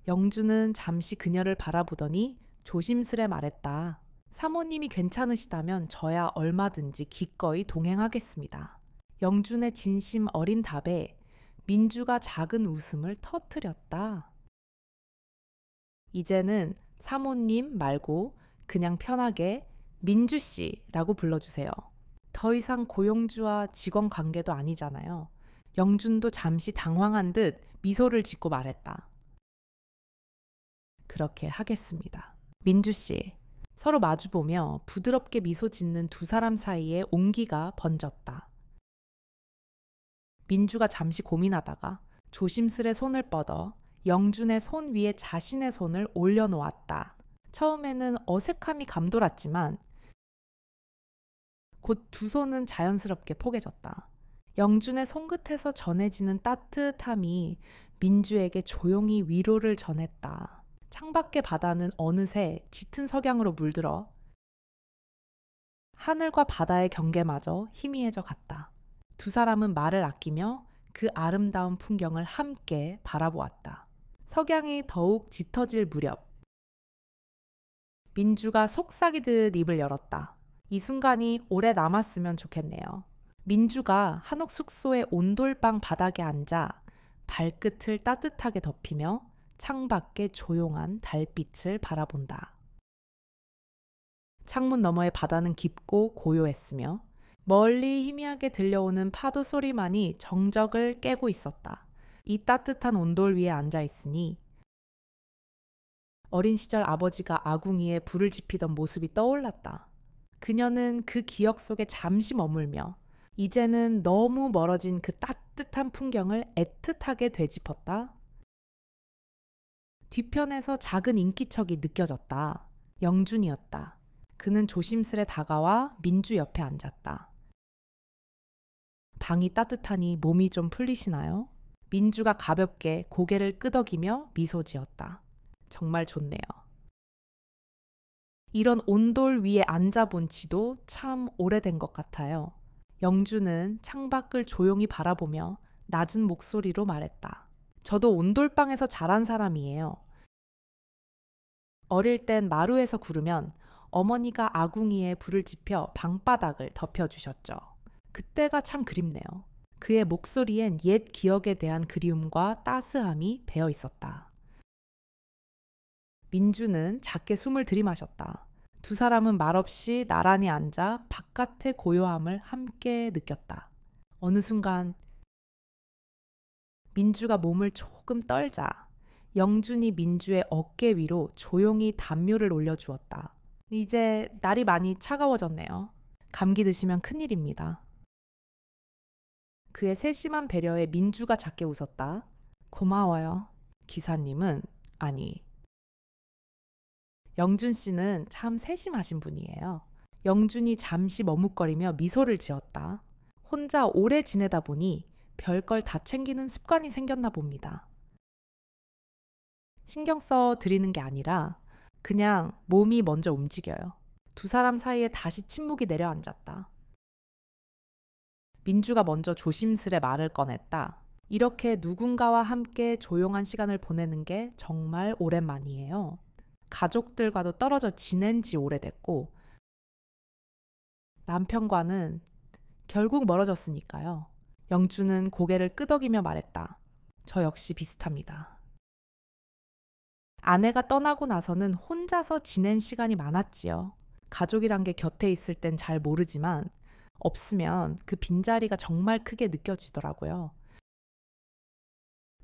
영주는 잠시 그녀를 바라보더니 조심스레 말했다. 사모님이 괜찮으시다면 저야 얼마든지 기꺼이 동행하겠습니다. 영준의 진심 어린 답에 민주가 작은 웃음을 터뜨렸다. 이제는 사모님 말고 그냥 편하게 민주 씨라고 불러주세요. 더 이상 고용주와 직원 관계도 아니잖아요. 영준도 잠시 당황한 듯 미소를 짓고 말했다. 그렇게 하겠습니다. 민주 씨. 서로 마주보며 부드럽게 미소 짓는 두 사람 사이에 온기가 번졌다. 민주가 잠시 고민하다가 조심스레 손을 뻗어 영준의 손 위에 자신의 손을 올려놓았다. 처음에는 어색함이 감돌았지만 곧 두 손은 자연스럽게 포개졌다. 영준의 손끝에서 전해지는 따뜻함이 민주에게 조용히 위로를 전했다. 창밖의 바다는 어느새 짙은 석양으로 물들어 하늘과 바다의 경계마저 희미해져 갔다. 두 사람은 말을 아끼며 그 아름다운 풍경을 함께 바라보았다. 석양이 더욱 짙어질 무렵 민주가 속삭이듯 입을 열었다. 이 순간이 오래 남았으면 좋겠네요. 민주가 한옥 숙소의 온돌방 바닥에 앉아 발끝을 따뜻하게 덮이며 창밖의 조용한 달빛을 바라본다. 창문 너머의 바다는 깊고 고요했으며 멀리 희미하게 들려오는 파도 소리만이 정적을 깨고 있었다. 이 따뜻한 온돌 위에 앉아 있으니 어린 시절 아버지가 아궁이에 불을 지피던 모습이 떠올랐다. 그녀는 그 기억 속에 잠시 머물며 이제는 너무 멀어진 그 따뜻한 풍경을 애틋하게 되짚었다. 뒤편에서 작은 인기척이 느껴졌다. 영준이었다. 그는 조심스레 다가와 민주 옆에 앉았다. 방이 따뜻하니 몸이 좀 풀리시나요? 민주가 가볍게 고개를 끄덕이며 미소 지었다. 정말 좋네요. 이런 온돌 위에 앉아본 지도 참 오래된 것 같아요. 영주는 창밖을 조용히 바라보며 낮은 목소리로 말했다. 저도 온돌방에서 자란 사람이에요. 어릴 땐 마루에서 구르면 어머니가 아궁이에 불을 지펴 방바닥을 덮여주셨죠. 그때가 참 그립네요. 그의 목소리엔 옛 기억에 대한 그리움과 따스함이 배어 있었다. 민주는 작게 숨을 들이마셨다. 두 사람은 말없이 나란히 앉아 바깥의 고요함을 함께 느꼈다. 어느 순간 민주가 몸을 조금 떨자 영준이 민주의 어깨 위로 조용히 담요를 올려주었다. 이제 날이 많이 차가워졌네요. 감기 드시면 큰일입니다. 그의 세심한 배려에 민주가 작게 웃었다. 고마워요. 기사님은 아니. 영준 씨는 참 세심하신 분이에요. 영준이 잠시 머뭇거리며 미소를 지었다. 혼자 오래 지내다 보니 별걸 다 챙기는 습관이 생겼나 봅니다. 신경 써 드리는 게 아니라 그냥 몸이 먼저 움직여요. 두 사람 사이에 다시 침묵이 내려앉았다. 민주가 먼저 조심스레 말을 꺼냈다. 이렇게 누군가와 함께 조용한 시간을 보내는 게 정말 오랜만이에요. 가족들과도 떨어져 지낸 지 오래됐고 남편과는 결국 멀어졌으니까요. 영주는 고개를 끄덕이며 말했다. 저 역시 비슷합니다. 아내가 떠나고 나서는 혼자서 지낸 시간이 많았지요. 가족이란 게 곁에 있을 땐 잘 모르지만 없으면 그 빈자리가 정말 크게 느껴지더라고요.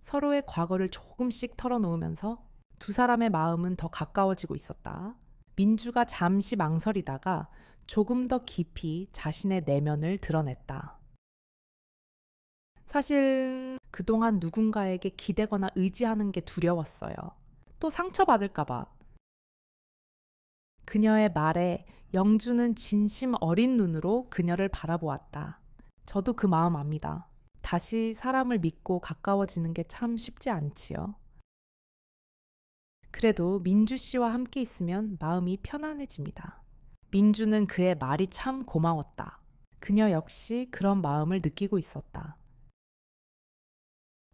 서로의 과거를 조금씩 털어놓으면서 두 사람의 마음은 더 가까워지고 있었다. 민주가 잠시 망설이다가 조금 더 깊이 자신의 내면을 드러냈다. 사실 그동안 누군가에게 기대거나 의지하는 게 두려웠어요. 또 상처받을까 봐. 그녀의 말에 영주는 진심 어린 눈으로 그녀를 바라보았다. 저도 그 마음 압니다. 다시 사람을 믿고 가까워지는 게 참 쉽지 않지요. 그래도 민주 씨와 함께 있으면 마음이 편안해집니다. 민주는 그의 말이 참 고마웠다. 그녀 역시 그런 마음을 느끼고 있었다.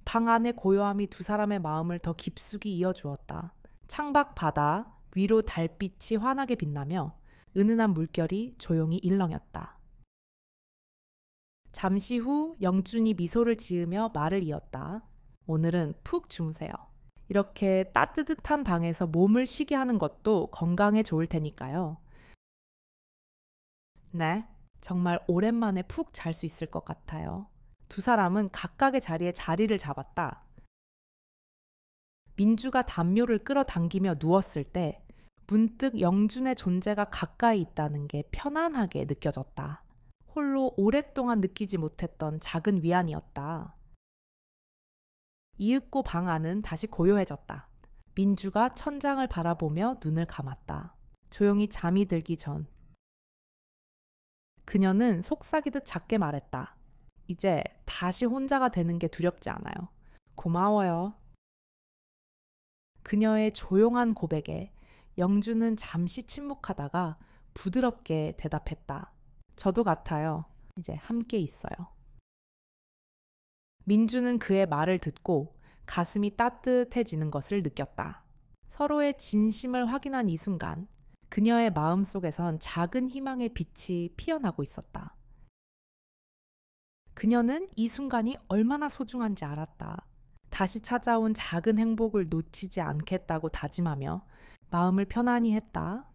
방 안의 고요함이 두 사람의 마음을 더 깊숙이 이어주었다. 창밖 바다, 위로 달빛이 환하게 빛나며 은은한 물결이 조용히 일렁였다. 잠시 후 영준이 미소를 지으며 말을 이었다. 오늘은 푹 주무세요. 이렇게 따뜻한 방에서 몸을 쉬게 하는 것도 건강에 좋을 테니까요. 네, 정말 오랜만에 푹 잘 수 있을 것 같아요. 두 사람은 각각의 자리에 자리를 잡았다. 민주가 담요를 끌어당기며 누웠을 때 문득 영준의 존재가 가까이 있다는 게 편안하게 느껴졌다. 홀로 오랫동안 느끼지 못했던 작은 위안이었다. 이윽고 방 안은 다시 고요해졌다. 민주가 천장을 바라보며 눈을 감았다. 조용히 잠이 들기 전 그녀는 속삭이듯 작게 말했다. 이제 다시 혼자가 되는 게 두렵지 않아요. 고마워요. 그녀의 조용한 고백에 영준은 잠시 침묵하다가 부드럽게 대답했다. 저도 같아요. 이제 함께 있어요. 민주는 그의 말을 듣고 가슴이 따뜻해지는 것을 느꼈다. 서로의 진심을 확인한 이 순간 그녀의 마음속에선 작은 희망의 빛이 피어나고 있었다. 그녀는 이 순간이 얼마나 소중한지 알았다. 다시 찾아온 작은 행복을 놓치지 않겠다고 다짐하며 마음을 편안히 했다.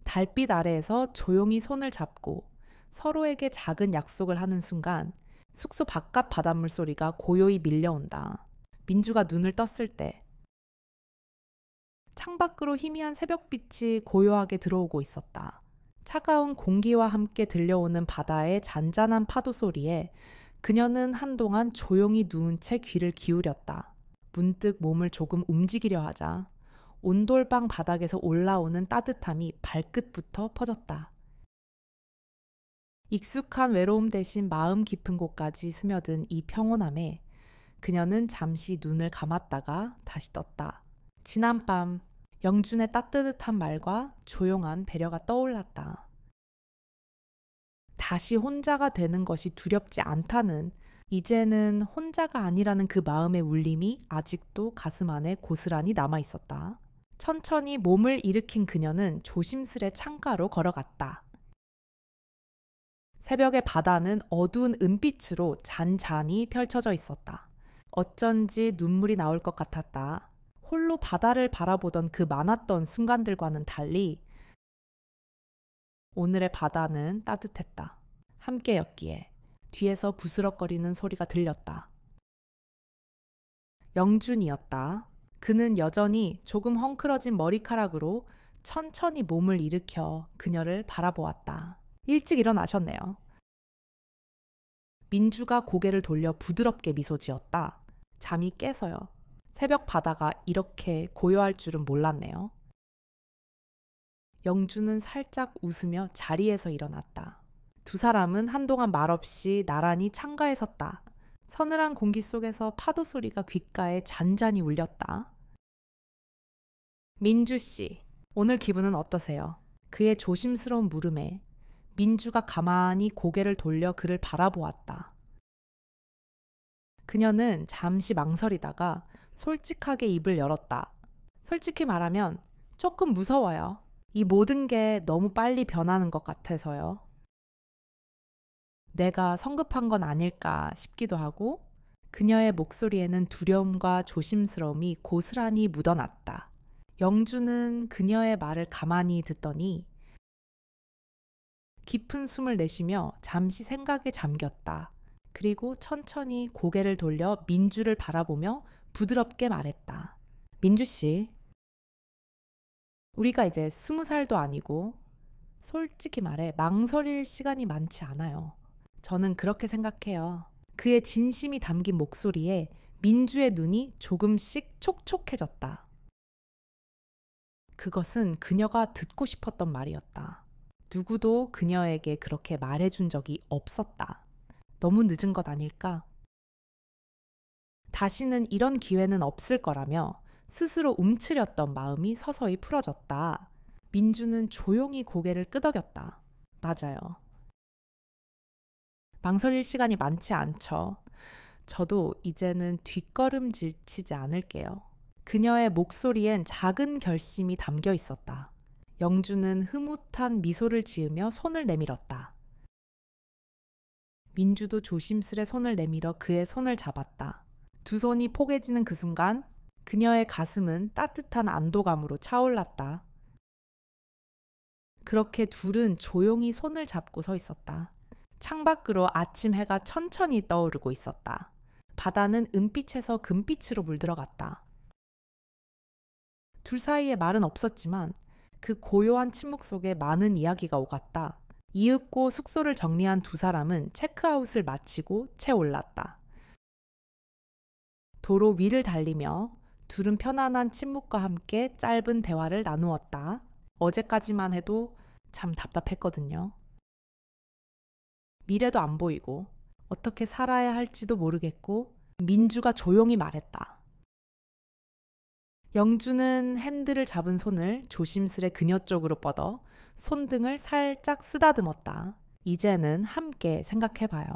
달빛 아래에서 조용히 손을 잡고 서로에게 작은 약속을 하는 순간 숙소 바깥 바닷물 소리가 고요히 밀려온다. 민주가 눈을 떴을 때 창밖으로 희미한 새벽빛이 고요하게 들어오고 있었다. 차가운 공기와 함께 들려오는 바다의 잔잔한 파도 소리에 그녀는 한동안 조용히 누운 채 귀를 기울였다. 문득 몸을 조금 움직이려 하자 온돌방 바닥에서 올라오는 따뜻함이 발끝부터 퍼졌다. 익숙한 외로움 대신 마음 깊은 곳까지 스며든 이 평온함에 그녀는 잠시 눈을 감았다가 다시 떴다. 지난밤 영준의 따뜻한 말과 조용한 배려가 떠올랐다. 다시 혼자가 되는 것이 두렵지 않다는, 이제는 혼자가 아니라는 그 마음의 울림이 아직도 가슴 안에 고스란히 남아 있었다. 천천히 몸을 일으킨 그녀는 조심스레 창가로 걸어갔다. 새벽의 바다는 어두운 은빛으로 잔잔히 펼쳐져 있었다. 어쩐지 눈물이 나올 것 같았다. 홀로 바다를 바라보던 그 많았던 순간들과는 달리 오늘의 바다는 따뜻했다. 함께였기에 뒤에서 부스럭거리는 소리가 들렸다. 영준이었다. 그는 여전히 조금 헝클어진 머리카락으로 천천히 몸을 일으켜 그녀를 바라보았다. 일찍 일어나셨네요. 민주가 고개를 돌려 부드럽게 미소 지었다. 잠이 깨서요. 새벽 바다가 이렇게 고요할 줄은 몰랐네요. 영주는 살짝 웃으며 자리에서 일어났다. 두 사람은 한동안 말없이 나란히 창가에 섰다. 서늘한 공기 속에서 파도 소리가 귓가에 잔잔히 울렸다. 민주 씨, 오늘 기분은 어떠세요? 그의 조심스러운 물음에 민주가 가만히 고개를 돌려 그를 바라보았다. 그녀는 잠시 망설이다가 솔직하게 입을 열었다. 솔직히 말하면 조금 무서워요. 이 모든 게 너무 빨리 변하는 것 같아서요. 내가 성급한 건 아닐까 싶기도 하고 그녀의 목소리에는 두려움과 조심스러움이 고스란히 묻어났다. 영주는 그녀의 말을 가만히 듣더니 깊은 숨을 내쉬며 잠시 생각에 잠겼다. 그리고 천천히 고개를 돌려 민주를 바라보며 부드럽게 말했다. 민주 씨, 우리가 이제 20살도 아니고 솔직히 말해 망설일 시간이 많지 않아요. 저는 그렇게 생각해요. 그의 진심이 담긴 목소리에 민주의 눈이 조금씩 촉촉해졌다. 그것은 그녀가 듣고 싶었던 말이었다. 누구도 그녀에게 그렇게 말해준 적이 없었다. 너무 늦은 것 아닐까? 다시는 이런 기회는 없을 거라며 스스로 움츠렸던 마음이 서서히 풀어졌다. 민주는 조용히 고개를 끄덕였다. 맞아요. 망설일 시간이 많지 않죠. 저도 이제는 뒷걸음질 치지 않을게요. 그녀의 목소리엔 작은 결심이 담겨 있었다. 영주는 흐뭇한 미소를 지으며 손을 내밀었다. 민주도 조심스레 손을 내밀어 그의 손을 잡았다. 두 손이 포개지는 그 순간 그녀의 가슴은 따뜻한 안도감으로 차올랐다. 그렇게 둘은 조용히 손을 잡고 서 있었다. 창밖으로 아침 해가 천천히 떠오르고 있었다. 바다는 은빛에서 금빛으로 물들어갔다. 둘 사이에 말은 없었지만 그 고요한 침묵 속에 많은 이야기가 오갔다. 이윽고 숙소를 정리한 두 사람은 체크아웃을 마치고 채 올랐다. 도로 위를 달리며 둘은 편안한 침묵과 함께 짧은 대화를 나누었다. 어제까지만 해도 참 답답했거든요. 미래도 안 보이고 어떻게 살아야 할지도 모르겠고 민주가 조용히 말했다. 영주는 핸들을 잡은 손을 조심스레 그녀 쪽으로 뻗어 손등을 살짝 쓰다듬었다. 이제는 함께 생각해봐요.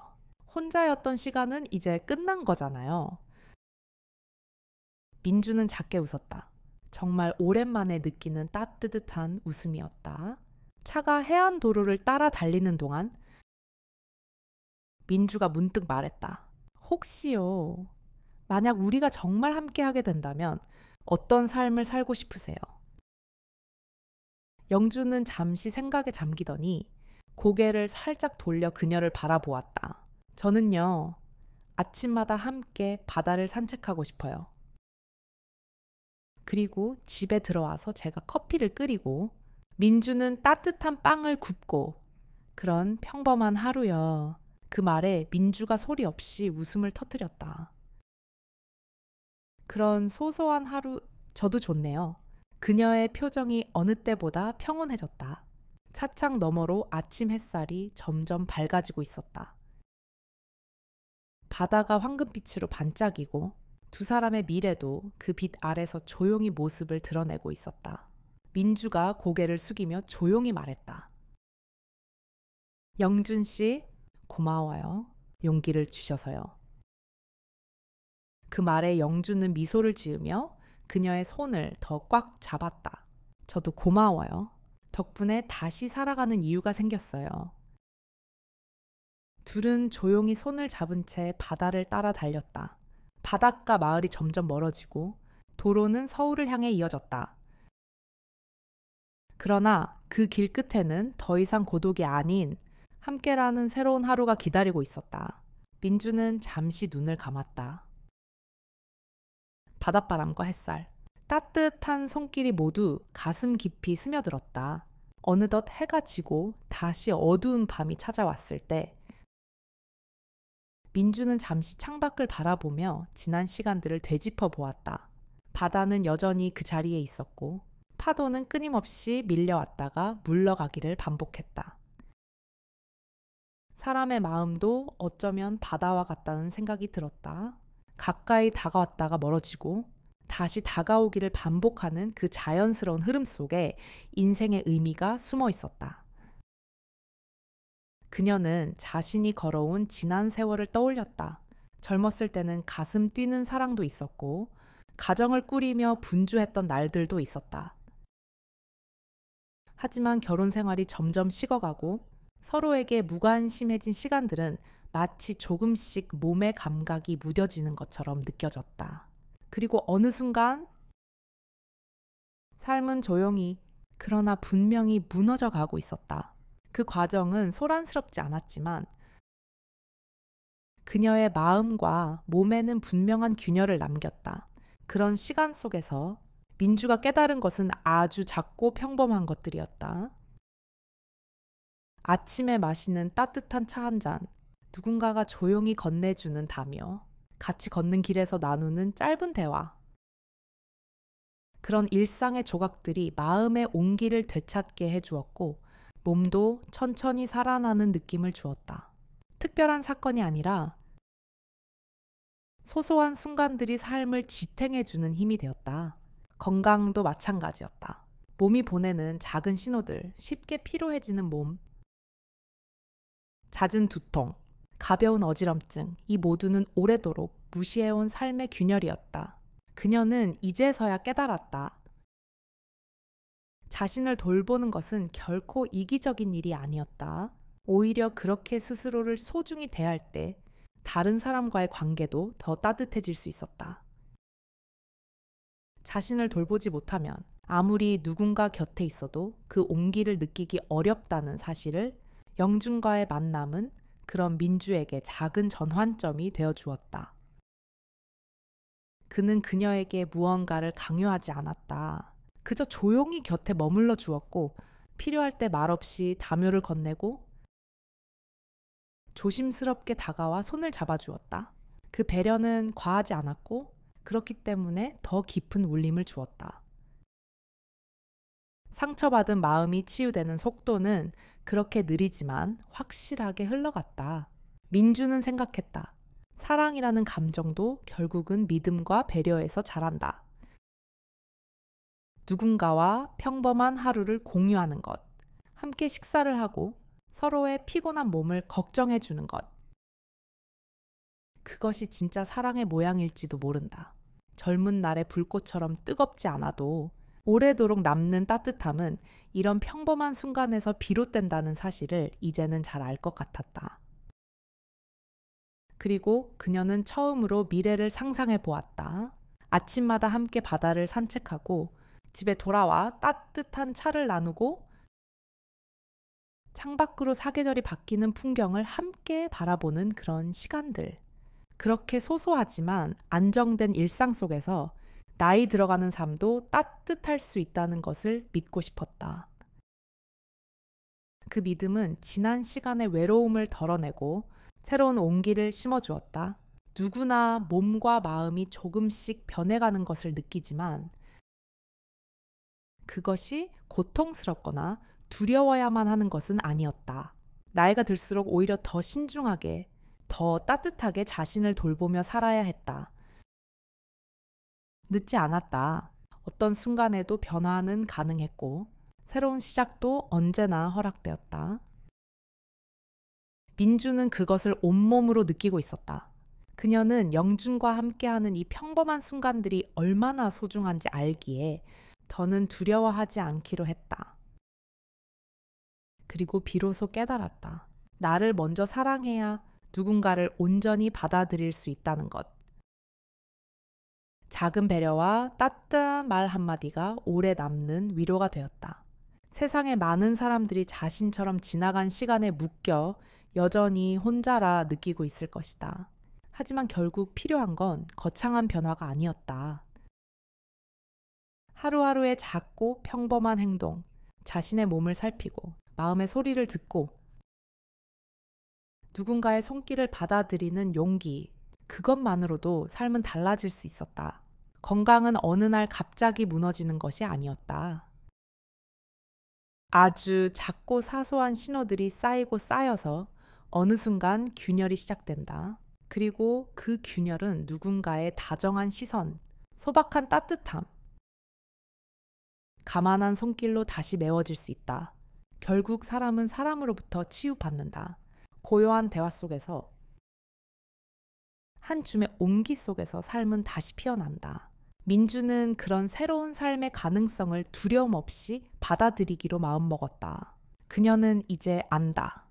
혼자였던 시간은 이제 끝난 거잖아요. 민주는 작게 웃었다. 정말 오랜만에 느끼는 따뜻한 웃음이었다. 차가 해안 도로를 따라 달리는 동안 민주가 문득 말했다. 혹시요, 만약 우리가 정말 함께 하게 된다면 어떤 삶을 살고 싶으세요? 영주는 잠시 생각에 잠기더니 고개를 살짝 돌려 그녀를 바라보았다. 저는요, 아침마다 함께 바다를 산책하고 싶어요. 그리고 집에 들어와서 제가 커피를 끓이고 민주는 따뜻한 빵을 굽고 그런 평범한 하루요. 그 말에 민주가 소리 없이 웃음을 터뜨렸다. 그런 소소한 하루 저도 좋네요. 그녀의 표정이 어느 때보다 평온해졌다. 차창 너머로 아침 햇살이 점점 밝아지고 있었다. 바다가 황금빛으로 반짝이고 두 사람의 미래도 그 빛 아래서 조용히 모습을 드러내고 있었다. 민주가 고개를 숙이며 조용히 말했다. 영준 씨, 고마워요. 용기를 주셔서요. 그 말에 영준은 미소를 지으며 그녀의 손을 더 꽉 잡았다. 저도 고마워요. 덕분에 다시 살아가는 이유가 생겼어요. 둘은 조용히 손을 잡은 채 바다를 따라 달렸다. 바닷가 마을이 점점 멀어지고 도로는 서울을 향해 이어졌다. 그러나 그 길 끝에는 더 이상 고독이 아닌 함께라는 새로운 하루가 기다리고 있었다. 민주는 잠시 눈을 감았다. 바닷바람과 햇살, 따뜻한 손길이 모두 가슴 깊이 스며들었다. 어느덧 해가 지고 다시 어두운 밤이 찾아왔을 때 민주는 잠시 창밖을 바라보며 지난 시간들을 되짚어 보았다. 바다는 여전히 그 자리에 있었고 파도는 끊임없이 밀려왔다가 물러가기를 반복했다. 사람의 마음도 어쩌면 바다와 같다는 생각이 들었다. 가까이 다가왔다가 멀어지고 다시 다가오기를 반복하는 그 자연스러운 흐름 속에 인생의 의미가 숨어 있었다. 그녀는 자신이 걸어온 지난 세월을 떠올렸다. 젊었을 때는 가슴 뛰는 사랑도 있었고 가정을 꾸리며 분주했던 날들도 있었다. 하지만 결혼 생활이 점점 식어가고 서로에게 무관심해진 시간들은 마치 조금씩 몸의 감각이 무뎌지는 것처럼 느껴졌다. 그리고 어느 순간 삶은 조용히 그러나 분명히 무너져 가고 있었다. 그 과정은 소란스럽지 않았지만 그녀의 마음과 몸에는 분명한 균열을 남겼다. 그런 시간 속에서 민주가 깨달은 것은 아주 작고 평범한 것들이었다. 아침에 마시는 따뜻한 차 한 잔, 누군가가 조용히 건네주는 다며 같이 걷는 길에서 나누는 짧은 대화. 그런 일상의 조각들이 마음의 온기를 되찾게 해주었고 몸도 천천히 살아나는 느낌을 주었다. 특별한 사건이 아니라 소소한 순간들이 삶을 지탱해주는 힘이 되었다. 건강도 마찬가지였다. 몸이 보내는 작은 신호들, 쉽게 피로해지는 몸, 잦은 두통, 가벼운 어지럼증, 이 모두는 오래도록 무시해온 삶의 균열이었다. 그녀는 이제서야 깨달았다. 자신을 돌보는 것은 결코 이기적인 일이 아니었다. 오히려 그렇게 스스로를 소중히 대할 때 다른 사람과의 관계도 더 따뜻해질 수 있었다. 자신을 돌보지 못하면 아무리 누군가 곁에 있어도 그 온기를 느끼기 어렵다는 사실을 영준과의 만남은 그런 민주에게 작은 전환점이 되어 주었다. 그는 그녀에게 무언가를 강요하지 않았다. 그저 조용히 곁에 머물러 주었고 필요할 때 말없이 담요를 건네고 조심스럽게 다가와 손을 잡아주었다. 그 배려는 과하지 않았고 그렇기 때문에 더 깊은 울림을 주었다. 상처받은 마음이 치유되는 속도는 그렇게 느리지만 확실하게 흘러갔다. 민주는 생각했다. 사랑이라는 감정도 결국은 믿음과 배려에서 자란다. 누군가와 평범한 하루를 공유하는 것, 함께 식사를 하고 서로의 피곤한 몸을 걱정해 주는 것. 그것이 진짜 사랑의 모양일지도 모른다. 젊은 날의 불꽃처럼 뜨겁지 않아도 오래도록 남는 따뜻함은 이런 평범한 순간에서 비롯된다는 사실을 이제는 잘 알 것 같았다. 그리고 그녀는 처음으로 미래를 상상해 보았다. 아침마다 함께 바다를 산책하고 집에 돌아와 따뜻한 차를 나누고 창밖으로 사계절이 바뀌는 풍경을 함께 바라보는 그런 시간들. 그렇게 소소하지만 안정된 일상 속에서 나이 들어가는 삶도 따뜻할 수 있다는 것을 믿고 싶었다. 그 믿음은 지난 시간의 외로움을 덜어내고 새로운 온기를 심어주었다. 누구나 몸과 마음이 조금씩 변해가는 것을 느끼지만 그것이 고통스럽거나 두려워야만 하는 것은 아니었다. 나이가 들수록 오히려 더 신중하게, 더 따뜻하게 자신을 돌보며 살아야 했다. 늦지 않았다. 어떤 순간에도 변화는 가능했고 새로운 시작도 언제나 허락되었다. 민주는 그것을 온몸으로 느끼고 있었다. 그녀는 영준과 함께하는 이 평범한 순간들이 얼마나 소중한지 알기에 더는 두려워하지 않기로 했다. 그리고 비로소 깨달았다. 나를 먼저 사랑해야 누군가를 온전히 받아들일 수 있다는 것. 작은 배려와 따뜻한 말 한마디가 오래 남는 위로가 되었다. 세상에 많은 사람들이 자신처럼 지나간 시간에 묶여 여전히 혼자라 느끼고 있을 것이다. 하지만 결국 필요한 건 거창한 변화가 아니었다. 하루하루의 작고 평범한 행동, 자신의 몸을 살피고 마음의 소리를 듣고 누군가의 손길을 받아들이는 용기, 그것만으로도 삶은 달라질 수 있었다. 건강은 어느 날 갑자기 무너지는 것이 아니었다. 아주 작고 사소한 신호들이 쌓이고 쌓여서 어느 순간 균열이 시작된다. 그리고 그 균열은 누군가의 다정한 시선, 소박한 따뜻함, 가만한 손길로 다시 메워질 수 있다. 결국 사람은 사람으로부터 치유받는다. 고요한 대화 속에서 한 줌의 온기 속에서 삶은 다시 피어난다. 민주는 그런 새로운 삶의 가능성을 두려움 없이 받아들이기로 마음먹었다. 그녀는 이제 안다.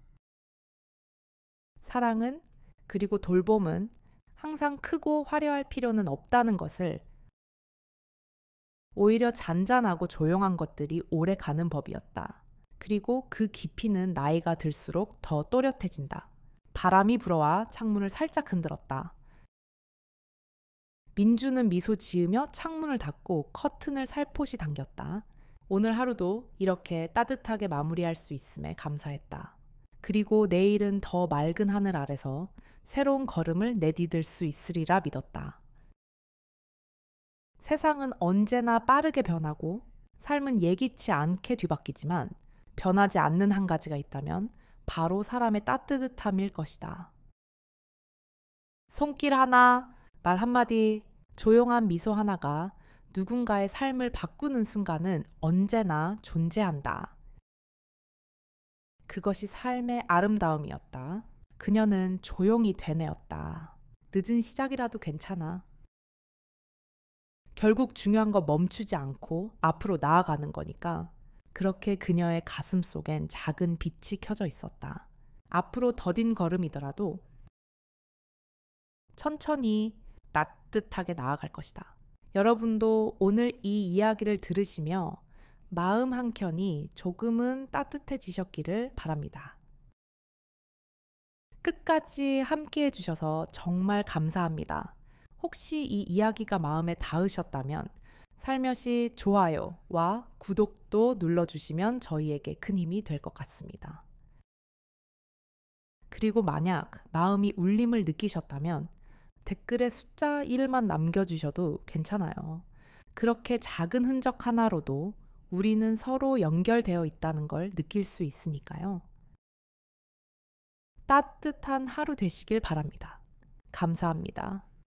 사랑은 그리고 돌봄은 항상 크고 화려할 필요는 없다는 것을, 오히려 잔잔하고 조용한 것들이 오래 가는 법이었다. 그리고 그 깊이는 나이가 들수록 더 또렷해진다. 바람이 불어와 창문을 살짝 흔들었다. 민주는 미소 지으며 창문을 닫고 커튼을 살포시 당겼다. 오늘 하루도 이렇게 따뜻하게 마무리할 수 있음에 감사했다. 그리고 내일은 더 맑은 하늘 아래서 새로운 걸음을 내디딜 수 있으리라 믿었다. 세상은 언제나 빠르게 변하고 삶은 예기치 않게 뒤바뀌지만 변하지 않는 한 가지가 있다면 바로 사람의 따뜻함일 것이다. 손길 하나, 말 한마디, 조용한 미소 하나가 누군가의 삶을 바꾸는 순간은 언제나 존재한다. 그것이 삶의 아름다움이었다. 그녀는 조용히 되뇌었다. 늦은 시작이라도 괜찮아. 결국 중요한 거 멈추지 않고 앞으로 나아가는 거니까. 그렇게 그녀의 가슴 속엔 작은 빛이 켜져 있었다. 앞으로 더딘 걸음이더라도 천천히 따뜻하게 나아갈 것이다. 여러분도 오늘 이 이야기를 들으시며 마음 한켠이 조금은 따뜻해지셨기를 바랍니다. 끝까지 함께 해주셔서 정말 감사합니다. 혹시 이 이야기가 마음에 닿으셨다면 살며시 좋아요와 구독도 눌러주시면 저희에게 큰 힘이 될 것 같습니다. 그리고 만약 마음이 울림을 느끼셨다면 댓글에 숫자 1만 남겨주셔도 괜찮아요. 그렇게 작은 흔적 하나로도 우리는 서로 연결되어 있다는 걸 느낄 수 있으니까요. 따뜻한 하루 되시길 바랍니다. 감사합니다.